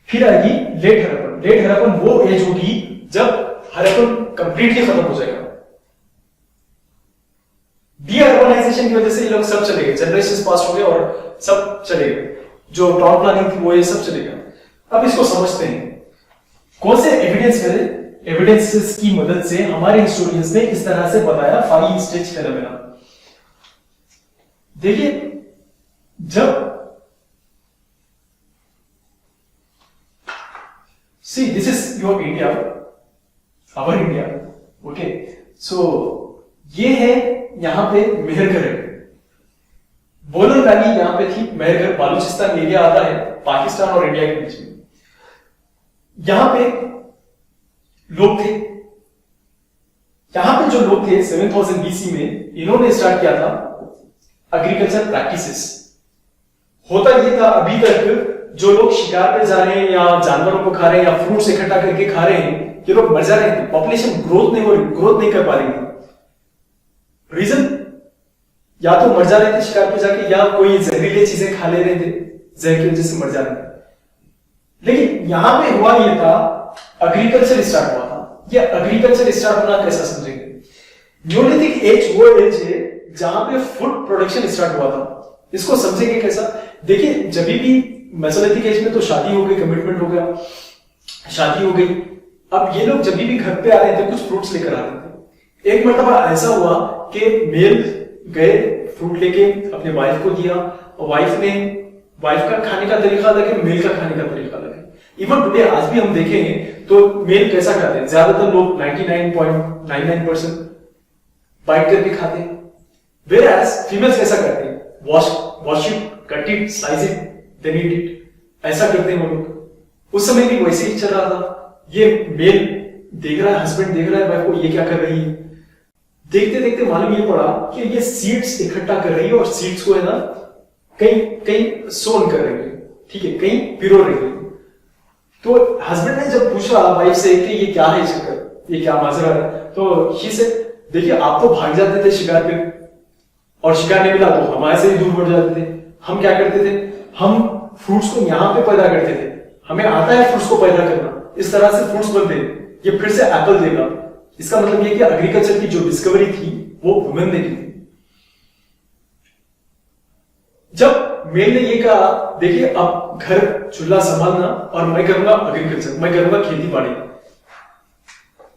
फिर आएगी लेट हड़प्पन। लेट हड़प्पन वो एज होगी जब हड़प्पन कंप्लीटली खत्म हो जाएगा। डीअर्बनाइजेशन की वजह से ये लोग सब चले गए, जनरेशन पास हो गए और सब चले गए। जो टाउन प्लानिंग थी वो ये सब चलेगा। अब इसको समझते हैं कौन से एविडेंसेस की मदद से हमारे हिस्टोरियंस ने इस तरह से बताया 5 स्टेज फेनोमेना। देखिए जब See, this is your India, our India, okay? So, ये है यहां पे मेहरगढ़ है। बोलन वैली यहां पे थी, मेहरगढ़ बालूचिस्तान एरिया आता है पाकिस्तान और इंडिया के बीच में। यहां पे लोग थे, यहां पे जो लोग थे 7000 BC में, इन्होंने स्टार्ट किया था एग्रीकल्चर प्रैक्टिसेस। होता ये था अभी तक जो लोग शिकार पे जा रहे हैं या जानवरों को खा रहे हैं या फ्रूट्स इकट्ठा करके खा रहे हैं, ये लोग मर जा रहे हैं, पॉपुलेशन ग्रोथ नहीं हो रही, ग्रोथ नहीं कर पा रही थी। रीजन या तो मर जा रहे थे शिकार पे जाके, या कोई जहरीली चीजें खा ले रहे थे, जहर की वजह से मर जा रहे थे। लेकिन यहां पे हुआ ये था, एग्रीकल्चर स्टार्ट हुआ था। ये एग्रीकल्चर स्टार्ट होना कैसा समझेंगे? न्यूलिथिक एज वो एज है जहां पे फूड प्रोडक्शन स्टार्ट हुआ था। इसको समझेंगे कैसा? देखिए जब भी मेसोलिथिक एज में तो शादी हो गई, कमिटमेंट हो गया, शादी हो गई। अब ये लोग जब भी घर पे आ रहे थे कुछ फ्रूट्स लेकर आ रहे थे। एक मर्तबा ऐसा हुआ कि मेल गए फ्रूट लेके अपने वाइफ को दिया, और वाइफ का खाने का तरीका अलग है, मेल का खाने का तरीका अलग है। इवन टुडे आज भी हम देखेंगे तो मेल कैसा खाते हैं, ज्यादातर लोग 99.99% बाइट करके खाते हैं। वेयर एज फीमेल्स कैसा करते हैं, wash it, cut it, slice it, then eat it, ऐसा करते हैं वो लोग। उस समय भी वैसे ही चल रहा था। ये मेल देख रहा है, हस्बैंड देख रहा है वाइफ को, ये क्या कर रही है। देखते देखते मालूम ये पड़ा कि ये सीड्स इकट्ठा कर रही है और सीड्स को है ना कहीं कहीं सोन कर रही है, ठीक है, कहीं पिरो रही है। तो हस्बैंड ने जब पूछा वाइफ से कि ये क्या है चक्कर, ये क्या माजरा है, तो शी से देखिए आप तो भाग जाते थे शिकार पे और शिकार नहीं मिला तो हमारे से ही दूर बढ़ जाते थे। हम क्या करते थे, हम फ्रूट्स को यहां पे पैदा करते थे, हमें आता है फ्रूट्स को पैदा करना, इस तरह से फ्रूट्स बनते, ये फिर से एप्पल देगा। इसका मतलब ये कि एग्रीकल्चर की जो डिस्कवरी थी वो वुमेन ने की थी। जब मेल ने ये कहा देखिए अब घर चूल्हा संभालना और मैं करूंगा एग्रीकल्चर, मैं करूंगा खेती बाड़ी,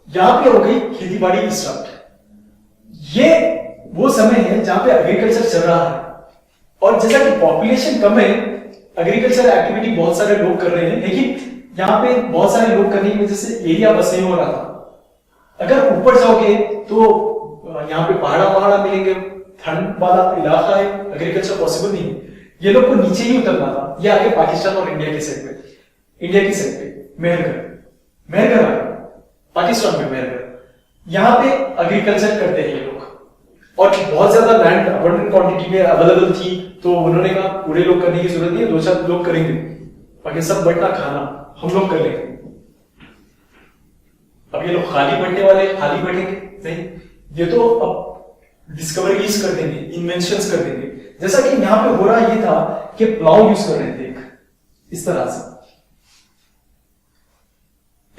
यहां पे हो गई खेती बाड़ी स्टार्ट। ये वो समय है जहां पे एग्रीकल्चर चल रहा है और जैसा कि पॉपुलेशन कम है, एग्रीकल्चर एक्टिविटी बहुत सारे लोग कर रहे हैं, लेकिन यहाँ पे बहुत सारे लोग करने की वजह से एरिया बस नहीं हो रहा था। अगर ऊपर जाओगे तो यहाँ पे पहाड़ा मिलेंगे, ठंड वाला इलाका है, एग्रीकल्चर पॉसिबल नहीं है। ये लोग को नीचे ही उतरना था, ये आगे पाकिस्तान और इंडिया की साइड पे, इंडिया की साइड पे मेहरगढ़ आ गया, पाकिस्तान में मेहरगढ़, यहाँ पे एग्रीकल्चर करते हैं ये लोग और बहुत ज्यादा लैंड अबंडेंट क्वांटिटी में अवेलेबल थी। तो उन्होंने कहा पूरे लोग करने की जरूरत नहीं है, 2-4 लोग करेंगे, बाकी सब बंटना खाना हम लोग कर लेंगे। अब ये लोग खाली बैठने वाले खाली बैठेंगे नहीं, ये तो अब डिस्कवरीज कर देंगे, इन्वेंशंस कर देंगे। जैसा कि यहां पे हो रहा ये था कि प्लाउ यूज कर रहे थे, इस तरह से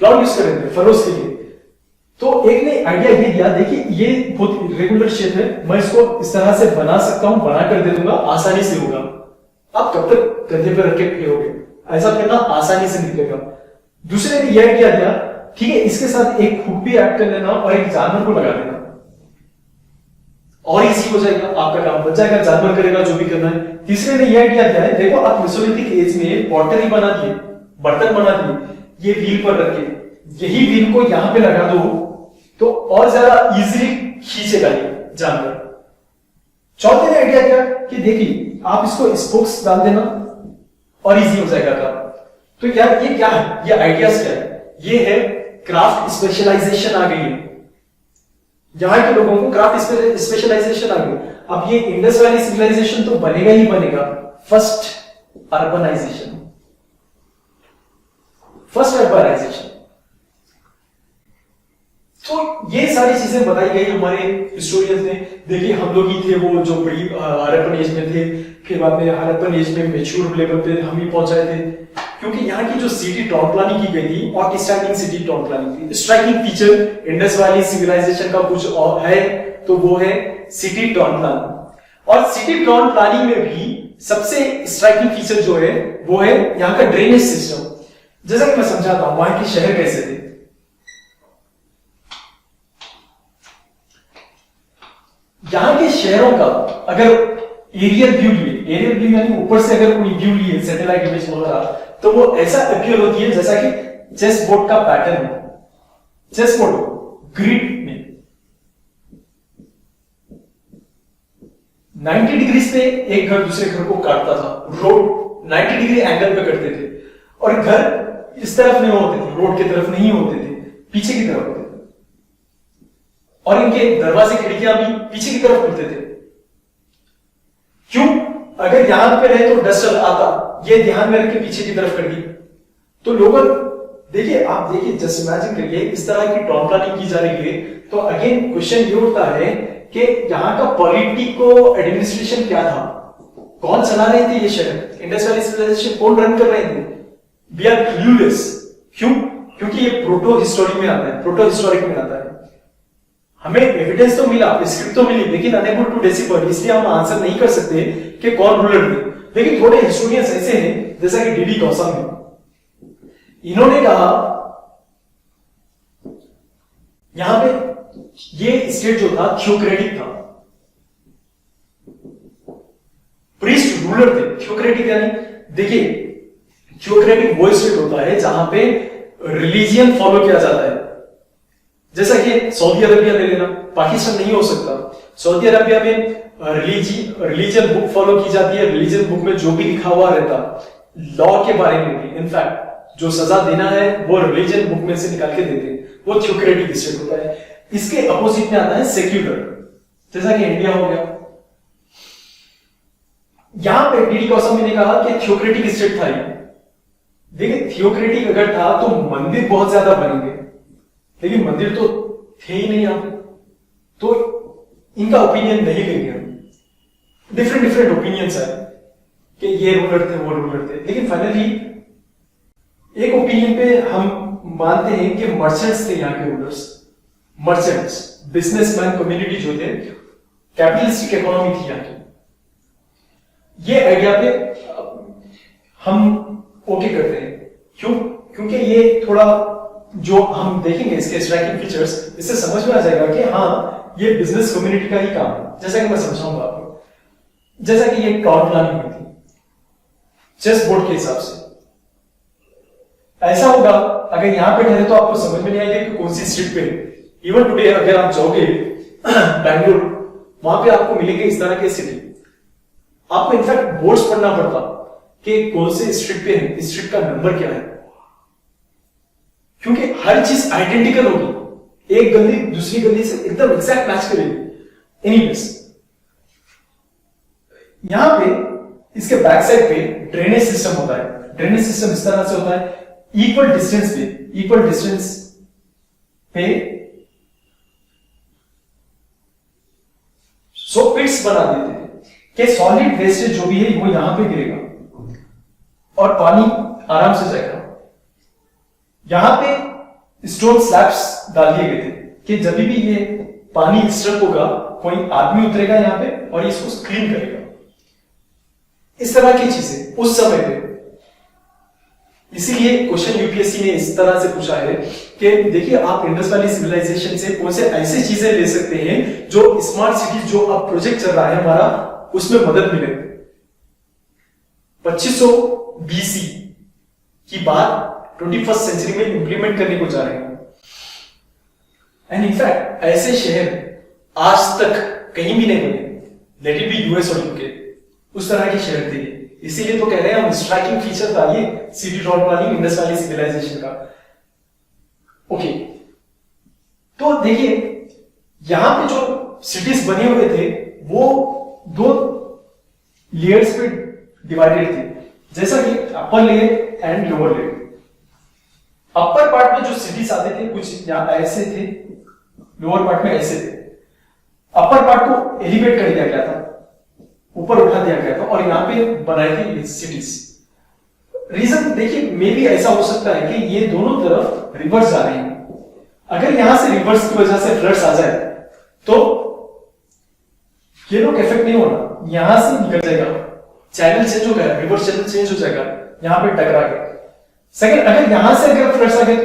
प्लाउ यूज कर रहे थे फरोज के लिए। तो एक ने आइडिया ये दिया, देखिए ये बहुत रेगुलर शेप है, मैं इसको इस तरह से बना सकता हूं, बना कर दे दूंगा, आसानी से होगा। आप कब तक कंधे पर रख के फिरोगे, ऐसा करना आसानी से निकलेगा। दूसरे ने यह आइडिया दिया, ठीक है इसके साथ एक हुक भी ऐड कर लेना और एक जानवर को लगा देना और इजी हो जाएगा, आपका काम बच जाएगा, जानवर करेगा जो भी करना है। तीसरे ने यह आइडिया दिया है, देखो आप मेसोलिथिक एज में पॉटरी बना दिए, बर्तन बना दिए, ये व्हील पर रख के यही व्हील को यहां पे लगा दो तो और ज्यादा इजीली खींचेगा ये जानवर। चौथे ने आइडिया क्या कि देखिए आप इसको स्पोक्स डाल देना और इजी हो जाएगा काम। तो यार ये क्या है, ये आइडियाज क्या है, ये है क्राफ्ट स्पेशलाइजेशन आ गई है, यहां के लोगों को क्राफ्ट स्पेशलाइजेशन आ गई। अब ये इंडस वैली सिविलाइजेशन तो बनेगा ही बनेगा, फर्स्ट अर्बनाइजेशन, तो ये सारी चीजें बताई गई हमारे हिस्टोरियंस ने। देखिए हम लोग ही थे वो जो बड़ी हड़प्पन एज में थे, फिर बाद में हड़प्पन एज में मेच्योर लेवल पे हम ही पहुंचाए थे, क्योंकि यहाँ की जो सिटी टाउन प्लानिंग की गई थी, आउटस्टैंडिंग सिटी टाउन प्लानिंग थी। Striking feature Indus valley civilization का कुछ और है तो वो है सिटी टाउन प्लानिंग। और सिटी टाउन प्लानिंग में भी सबसे स्ट्राइकिंग फीचर जो है वो है यहाँ का ड्रेनेज सिस्टम। जैसा कि मैं समझाता हूं वहां के शहर कैसे थे। यहां के शहरों का अगर एरियल व्यू लिए, एरियल व्यू यानी ऊपर से अगर कोई व्यू लिए सैटेलाइट इमेज वगैरह, तो वो ऐसा अपीयर होती है जैसा कि चेस बोर्ड का पैटर्न है, चेस बोर्ड ग्रिड में 90 डिग्री पे एक घर दूसरे घर को काटता था, रोड 90 डिग्री एंगल पे करते थे और घर इस तरफ नहीं होते थे, रोड की तरफ नहीं होते थे, पीछे की तरफ होते थे और इनके दरवाजे खिड़कियां भी पीछे की तरफ खुलते थे। क्यों? अगर यहां पे रहे तो डस्ट आता, ये ध्यान में रख के पीछे की तरफ कर दी तो लोगों देखिए, आप देखिए जस्ट इमेजिन करिए इस तरह की टाउन प्लानिंग की जा रही है। तो अगेन क्वेश्चन ये उठता है कि यहाँ का पॉलिटिको एडमिनिस्ट्रेशन क्या था, कौन चला रहे थे ये शहर, इंडस वैली सिविलाइजेशन कौन रन कर रहे थे। We are clueless. क्यों? क्योंकि ये प्रोटो हिस्टोरी में आता है, प्रोटो हिस्टोरिक में आता है। हमें एविडेंस तो मिला, स्क्रिप्ट तो मिली, लेकिन अनेबल टू डेसिफर, इसलिए हम आंसर नहीं कर सकते कि कौन रूलर थे। लेकिन थोड़े हिस्टोरियंस ऐसे हैं जैसा कि डीडी गौसम है, इन्होंने कहा यहां पे ये स्टेट जो था थियोक्रेटिक था, प्रीस्ट रूलर थे। थियोक्रेटिक यानी देखिए थियोक्रेटिक वो स्टेट होता है जहां पे रिलीजियन फॉलो किया जाता है। जैसा कि कि सऊदी अरबिया ले लेना, पाकिस्तान नहीं हो सकता। सऊदी अरबिया में रिलीजन बुक फॉलो की जाती है, रिलीजन बुक में जो भी लिखा हुआ रहता लॉ के बारे में भी, इनफैक्ट जो सजा देना है वो रिलीजन बुक में से निकाल के देते हैं, वो थियोक्रेटिक स्टेट होता है। इसके अपोजिट में आता है सेक्युलर, जैसा कि इंडिया हो गया। यहां पे डीडी गौतम ने कहा कि थियोक्रेटिक स्टेट था ये। देखिए थियोक्रेटिक अगर था तो मंदिर बहुत ज्यादा बनेंगे, लेकिन मंदिर तो थे ही नहीं यहां पे, तो इनका ओपिनियन नहीं लेंगे हम। डिफरेंट ओपिनियंस है कि ये रूलर थे वो रूलर थे, लेकिन फाइनली एक ओपिनियन पे हम मानते हैं कि मर्चेंट्स थे यहाँ के रूलर्स। मर्चेंट्स, बिजनेसमैन कम्युनिटी जो थे, कैपिटलिस्टिक इकोनॉमी थी यहाँ की। ये आइडिया पे हम ओके करते हैं, क्यों? क्योंकि ये थोड़ा जो हम देखेंगे इसके स्ट्राइकिंग फीचर्स, इससे समझ में आ जाएगा कि हाँ ये बिजनेस कम्युनिटी का ही काम है। जैसा कि मैं समझाऊंगा आपको, जैसा कि ये टाउन प्लानिंग हुई थी चेस बोर्ड के हिसाब से। ऐसा होगा अगर यहां पे ठहरे तो आपको समझ में नहीं आएगा कि कौन सी स्ट्रीट पे। इवन टुडे अगर आप जाओगे बैंगलोर, वहां पे आपको मिलेंगे इस तरह के सिटी। आपको इनफैक्ट बोर्ड्स पढ़ना पड़ता कि कौन से स्ट्रीट पे है, स्ट्रीट का नंबर क्या है, क्योंकि हर चीज आइडेंटिकल होगी, एक गली दूसरी गली से एकदम एग्जैक्ट मैच करेगी। एनीवेज, यहां पे इसके बैक साइड पे ड्रेनेज सिस्टम होता है। ड्रेनेज सिस्टम इस तरह से होता है, इक्वल डिस्टेंस पे सो पिट्स बना देते हैं कि सॉलिड वेस्टेज जो भी है वो यहां पे गिरेगा और पानी आराम से जाएगा। यहां पे स्टोन स्लैब्स डाल दिए गए थे कि जब भी ये पानी स्ट्रक होगा कोई आदमी उतरेगा यहां पे और इसको क्लीन करेगा। इस तरह की चीजें उस समय पे, इसीलिए क्वेश्चन यूपीएससी ने इस तरह से पूछा है कि देखिए आप इंडस वैली सिविलाइजेशन से कौन से ऐसी चीजें ले सकते हैं जो स्मार्ट सिटी जो अब प्रोजेक्ट चल रहा है हमारा उसमें मदद मिले। 2500 बीसी की बात 21st सेंचुरी में इंप्लीमेंट करने को जा रहे हैं। एंड इनफैक्ट ऐसे शहर आज तक कहीं भी नहीं बने, लेट इट बी यूएस और यूके, उस तरह के शहर थे। इसीलिए तो कह रहे हैं हम स्ट्राइकिंग फीचर था ये city town planning Indus valley civilization का। ओके, तो देखिए यहां पे जो सिटीज बने हुए थे वो दो लेयर्स पे डिवाइडेड थे, जैसा कि upper layer and lower layer. Upper part में जो सिटीज आते थे कुछ यहां ऐसे थे, लोअर पार्ट में ऐसे थे। अपर पार्ट को एलिवेट कर दिया गया था, ऊपर उठा दिया गया था और यहां पे बनाई थी सिटीज। रीजन देखिए मे भी ऐसा हो सकता है कि ये दोनों तरफ रिवर्स आ रही है। अगर यहां से रिवर्स की वजह से फ्लड्स आ जाए तो ये लोग इफेक्ट नहीं होना, यहां से निकल जाएगा, चैनल चेंज हो गया, रिवर्स चैनल चेंज हो जाएगा, यहां पे टकरा गया। सेकंड, अगर यहां से अगर फ्लड्स आ गए,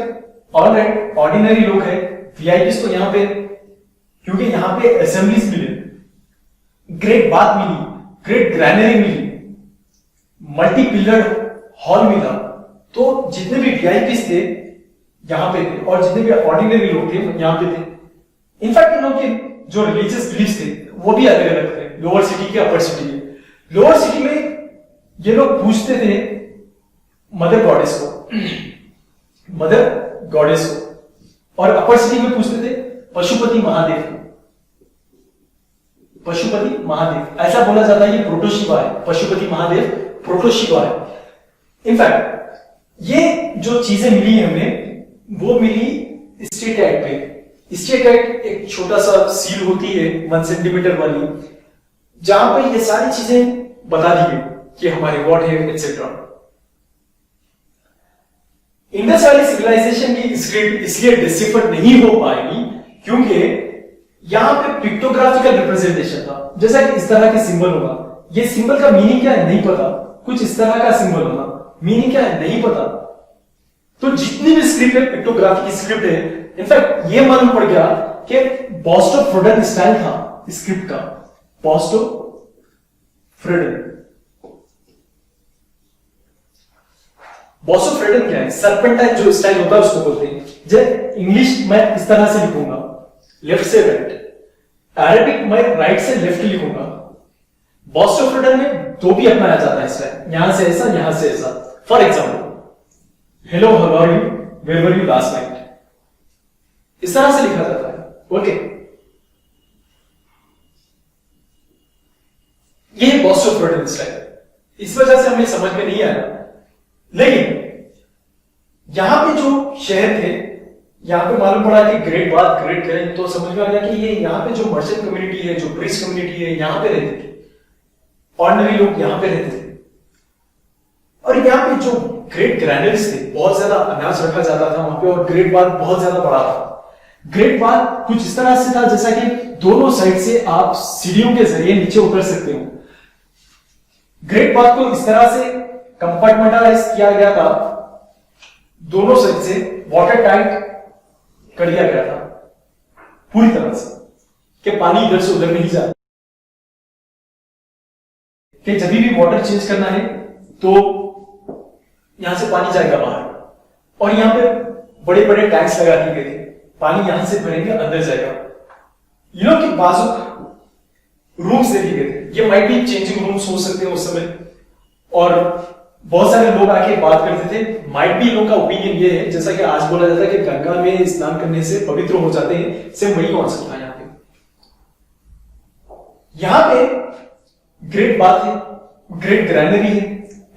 ऑलराइट ऑर्डिनरी लोग है, वीआईपीस तो यहां पे, क्योंकि यहां पे असेंबलीज मिले, ग्रेट बात मिली, ग्रेट ग्रैनरी मिली, मल्टी पिलर हॉल मिला, तो जितने भी वीआईपीस थे यहां पे थे और जितने भी ऑर्डिनरी लोग थे यहां पे थे। इनफैक्ट इन लोगों के जो रिलीजियस बिलीफ्स थे वो भी अलग अलग थे, लोअर सिटी के अपर सिटी के। लोअर सिटी में ये लोग पूछते थे मदर गॉडेस को, और अपर सिटी में पूछते थे पशुपति महादेव को। पशुपति महादेव ऐसा बोला जाता है, ये प्रोटोशिवा है, पशुपति महादेव प्रोटोशिवा है। इनफैक्ट ये जो चीजें मिली है हमें वो मिली स्टेट एक्ट पे। स्टेट एक्ट एक छोटा सा सील होती है 1 सेंटीमीटर वाली, जहां पर ये सारी चीजें बता दी गई कि हमारे व्हाट है एटसेट्रा। इंडस वैली सिविलाइजेशन की स्क्रिप्ट इसलिए डिसिफर नहीं हो पाएगी क्योंकि यहां पे पिक्टोग्राफिकल रिप्रेजेंटेशन था, जैसा कि इस तरह के सिंबल होगा। ये सिंबल का मीनिंग क्या है नहीं पता, कुछ इस तरह का सिंबल होगा, मीनिंग क्या है नहीं पता। तो जितनी भी स्क्रिप्ट है पिक्टोग्राफी की स्क्रिप्ट है। इनफैक्ट ये मालूम पड़ गया कि बॉस्टो फ्रोडन स्टाइल था स्क्रिप्ट का, बॉस्टो फ्रोडन। बॉस्टो फ्रोडन क्या है? सर्पेंटाइन जो स्टाइल होता है उसको बोलते हैं। जब इंग्लिश मैं इस तरह से लिखूंगा लेफ्ट से राइट, अरेबिक मैं राइट से लेफ्ट लिखूंगा। बॉस ऑफ रिटर्न में दो भी अपनाया जाता है इसमें, यहां से ऐसा, यहां से ऐसा। For example, hello how are you, where were you last night, इस तरह से लिखा जाता है। ओके, ये बॉस ऑफ रिटर्न स्टाइल, इस वजह से हमें समझ में नहीं आया। लेकिन यहां पे जो शहर थे, यहां पे मालूम पड़ा कि ग्रेट बात ग्रेट है, तो समझ में आ गया कि ये यहाँ पे जो मर्चेंट कम्युनिटी है, जो ब्रिज कम्युनिटी है, यहां पे रहती थी, ऑर्डिनरी लोग यहां पे रहते थे। और यहाँ पे जो ग्रेट ग्रैनरीज थे, बहुत ज्यादा अनाज रखा जाता था वहां पे, और ग्रेट बात बहुत ज्यादा बड़ा था। ग्रेट बात कुछ इस तरह से था जैसा कि दोनों साइड से आप सीढ़ियों के जरिए नीचे उतर सकते हो। ग्रेट बात को इस तरह से कंपार्टमेंटलाइज किया गया था, दोनों साइड से वाटर टाइट कर दिया गया था पूरी तरह से, कि पानी इधर से उधर नहीं जाए, कि जब भी वाटर चेंज करना है तो यहां से पानी जाएगा बाहर। और यहां पे बड़े बड़े टैंक्स लगा दिए गए थे, पानी यहां से भरेंगे अंदर जाएगा। यू नो कि बाजुक रूम्स दे दिए गए थे, ये माइट भी चेंजिंग रूम्स हो सकते हैं उस समय। और बहुत सारे लोग आके बात करते थे। माइट भी लोगों का ओपिनियन ये है, जैसा कि आज बोला जाता है कि गंगा में स्नान करने से पवित्र हो जाते हैं, सेम वही कॉन्सेप्ट था यहाँ पे। यहां पे ग्रेट बात है, ग्रेट ग्रैनरी है,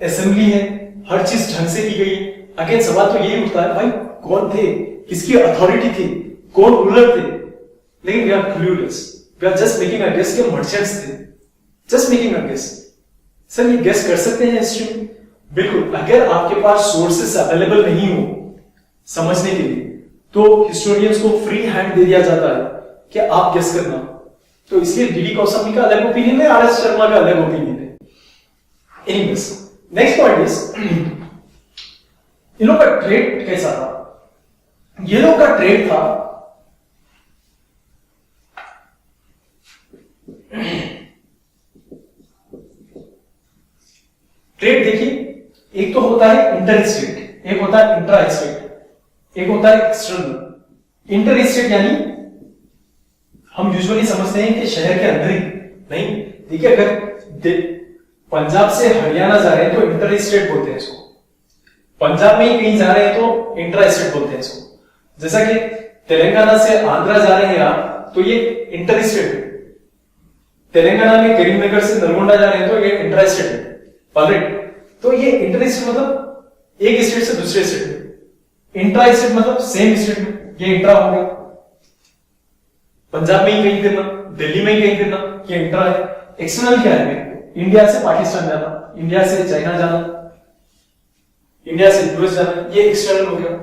असेंबली है, हर चीज ढंग से की गई है। अगेन सवाल तो यही उठता है, भाई कौन थे, किसकी अथॉरिटी थी, कौन रूलर थे? लेकिन we are clueless, we are just making a guess कि मर्चेंट्स थे, just making a guess. Sir ये गेस कर सकते हैं हिस्ट्री में? बिल्कुल, अगर आपके पास सोर्सेस अवेलेबल नहीं हो समझने के लिए, तो हिस्टोरियंस को फ्री हैंड दे दिया जाता है कि आप गेस करना। तो इसलिए डीडी कौसामी का अलग ओपिनियन है, आर एस शर्मा का अलग ओपिनियन है। एनीवेज, नेक्स्ट पॉइंट इज, इन लोग का ट्रेड कैसा था? ये लोग का ट्रेड था ट्रेड देखिए, एक तो होता है इंटर स्टेट, एक होता है इंट्रा स्टेट, एक होता है एक्सटर्नल। इंटर स्टेट यानी हम यूजुअली समझते हैं कि शहर के अंदर ही, नहीं। देखिए, अगर पंजाब से हरियाणा जा रहे हैं तो इंटर स्टेट बोलते हैं इसको, पंजाब में ही कहीं जा रहे हैं तो इंट्रा स्टेट बोलते हैं इसको। जैसा कि तेलंगाना से आंध्रा जा रहे हैं आप, तो ये इंटर स्टेट है। तेलंगाना में करीमनगर से नलगोंडा जा रहे हैं तो ये इंट्रा स्टेट है। ऑलराइट, तो ये इंटर स्टेट मतलब एक स्टेट से दूसरे स्टेट में, इंट्रा स्टेट मतलब सेम स्टेट में, ये इंट्रा हो गया। पंजाब में ही कहीं करना, दिल्ली में ही कहीं करना, ये इंट्रा है। एक्सटर्नल क्या है? इंडिया से पाकिस्तान जाना, इंडिया से चाइना जाना, इंडिया से यूएस जाना, ये एक्सटर्नल हो गया।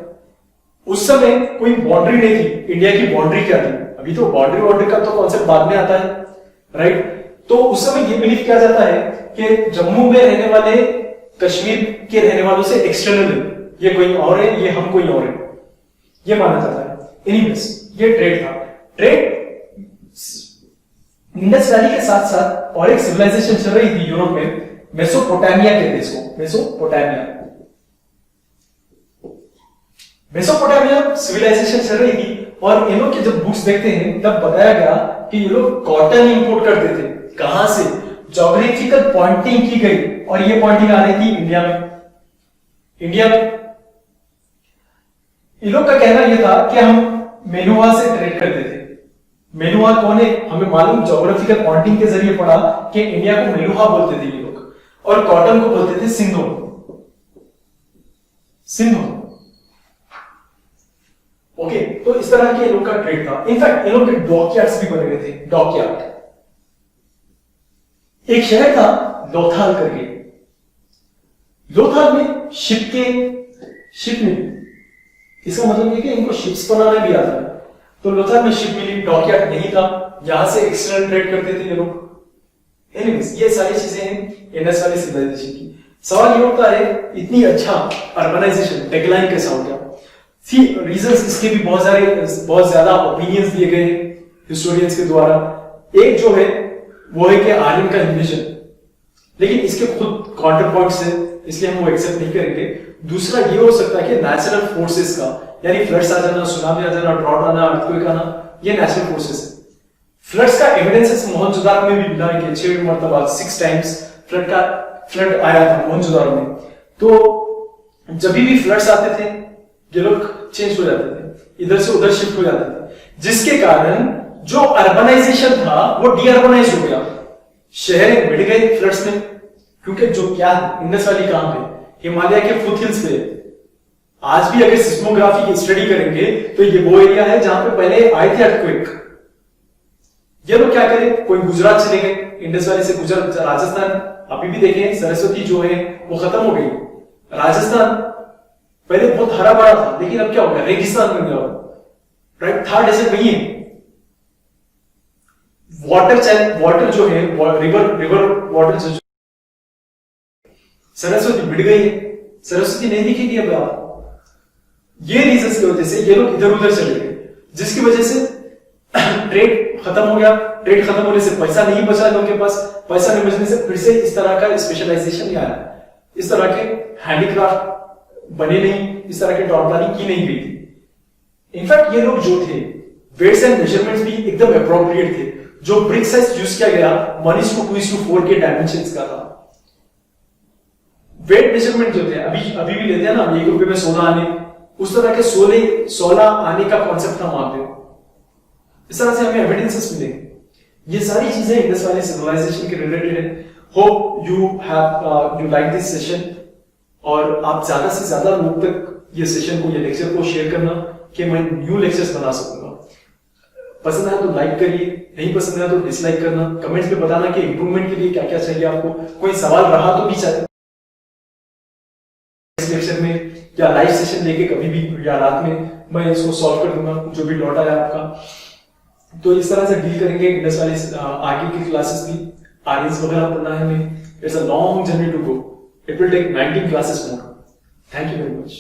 उस समय कोई बाउंड्री नहीं थी। इंडिया की बाउंड्री क्या थी? अभी तो बाउंड्री का तो कॉन्सेप्ट बाद में आता है, राइट। तो उस समय ये बिलीव किया जाता है कि जम्मू में रहने वाले कश्मीर के रहने वालों से एक्सटर्नल है, ये कोई और है, ये हम कोई और है, ये माना जाता है। एनीवेज, ये ट्रेड था। ट्रेड इंडस वैली के साथ साथ और एक सिविलाइजेशन चल रही थी यूरोप में, मेसोपोटामिया कहते हैं इसको, मेसोपोटामिया। मेसोपोटामिया सिविलाइजेशन चल रही थी, और इन लोग के जब बुक्स देखते हैं तब बताया गया कि ये लोग कॉटन इंपोर्ट करते थे। कहां से? ज्योग्राफिकल पॉइंटिंग की गई, और ये पॉइंटिंग आ रही थी इंडिया में। इंडिया में इन लोग का कहना यह था कि हम मेनुआ से ट्रेड करते थे। मेनुआ कौन है? हमें मालूम, ज्योग्राफिकल पॉइंटिंग के जरिए पढ़ा कि इंडिया को मेनुआ बोलते थे ये लोग, और कॉटन को बोलते थे सिंधु। सिंधु, ओके। तो इस तरह के लोग का ट्रेड था। इनफैक्ट इन लोग के डॉकयार्ड्स भी बने हुए थे। डॉकयार्ड, एक शहर था लोथाल करके। लोथाल में शिप में, इसका मतलब ये कि इनको शिप्स बनाना भी आता है। तो लोथाल में शिप मिली, डॉकयार्ड नहीं था, यहां से एक्सटर्नल ट्रेड करते थे ये लोग। एनीवेज, ये सारी चीजें हैं इंडस वैली सिविलाइजेशन की। सवाल ये उठता है, इतनी अच्छा अर्बनाइजेशन डेक्लाइन कैसा हो गया? सी रीजंस इसके भी बहुत ज्यादा ओपिनियंस दिए गए हैं हिस्टोरियंस के द्वारा। एक जो है वो है कि आर्यन का इन्वेजन, लेकिन इसके खुद काउंटर पॉइंट्स है, इसलिए हम वो एक्सेप्ट नहीं करेंगे। दूसरा ये हो सकता है कि नेचुरल फोर्सेस का, यानी फ्लड्स आ जाना, सुनामी आ जाना, ड्रॉट आना, अर्थक्वेक आना, ये नेचुरल प्रोसेस है। फ्लड्स का एविडेंसेस मोहनजोदारो में भी मिला है कि 6 मरतबा 6 टाइम्स फ्लड आया था मोहनजोदारो में। तो जब भी फ्लड्स आते थे ये लोग चेंज हो जाते थे, इधर से उधर शिफ्ट हो जाते थे, जिसके कारण जो अर्बनाइजेशन था वो डीअर्बनाइज हो गया। शहर मिट गए फ्लड्स में, क्योंकि जो क्या इंडस वैली कहां पे, हिमालय के फुटहिल्स पे। आज भी अगर सिस्मोग्राफी की स्टडी करेंगे तो ये वो एरिया है जहां पे पहले आए थे अर्थक्वेक। ये लोग क्या करें, कोई गुजरात चले गए, इंडस वैली से गुजरात राजस्थान, अभी भी देखें सरस्वती जो है वो खत्म हो गई। राजस्थान पहले बहुत हरा भरा था, लेकिन अब क्या हो गया, रेगिस्तान बन गया। राइट, थर्ड डेजर्ट वही है। वाटर जो है रिवर वाटर जो सरस्वती मिट गई है, सरस्वती नहीं दिखेगी अब आपको। ये रीजन की वजह से ये लोग इधर उधर चले गए, जिसकी वजह से ट्रेड खत्म हो गया। ट्रेड खत्म होने से पैसा नहीं बचा लोगों के पास, पैसा नहीं बचने से फिर से इस तरह का स्पेशलाइजेशन नहीं आया, इस तरह के हैंडीक्राफ्ट बने नहीं, इस तरह की टॉप प्लानिंग की नहीं गई थी। इनफैक्ट ये लोग जो थे वेट्स एंड मेजरमेंट्स भी एकदम अप्रोप्रिएट थे। जो ब्रिक साइज यूज किया गया 1:2:4 के डायमेंशंस का था। वेट मेजरमेंट जो थे अभी भी लेते हैं ना, 1 रुपए में 16 आने, उस तरह के 16 आने का कॉन्सेप्ट था वहां पे। इस तरह से हमें एविडेंसेस मिले। ये सारी चीजें इंडस वैली सिविलाइजेशन के रिलेटेड है। Hope you like this session, और आप ज्यादा से ज्यादा लोग तक ये सेशन को, ये लेक्चर को शेयर करना कि मैं न्यू लेक्चर्स बना सकूंगा। पसंद आया तो लाइक करिए, नहीं पसंद आया तो डिसलाइक करना। कमेंट्स में बताना कि इंप्रूवमेंट के लिए क्या क्या चाहिए आपको। कोई सवाल रहा तो भी चाहिए इस लेक्चर में, या लाइव सेशन लेके कभी भी, या रात में मैं इसको सॉल्व कर दूंगा जो भी डॉट आया आपका। तो इस तरह से डील करेंगे इंडस वैली। आगे की क्लासेस भी आर्यंस वगैरह पढ़ना है हमें। It's a long journey to go. It will take 19 classes more. Thank you very much.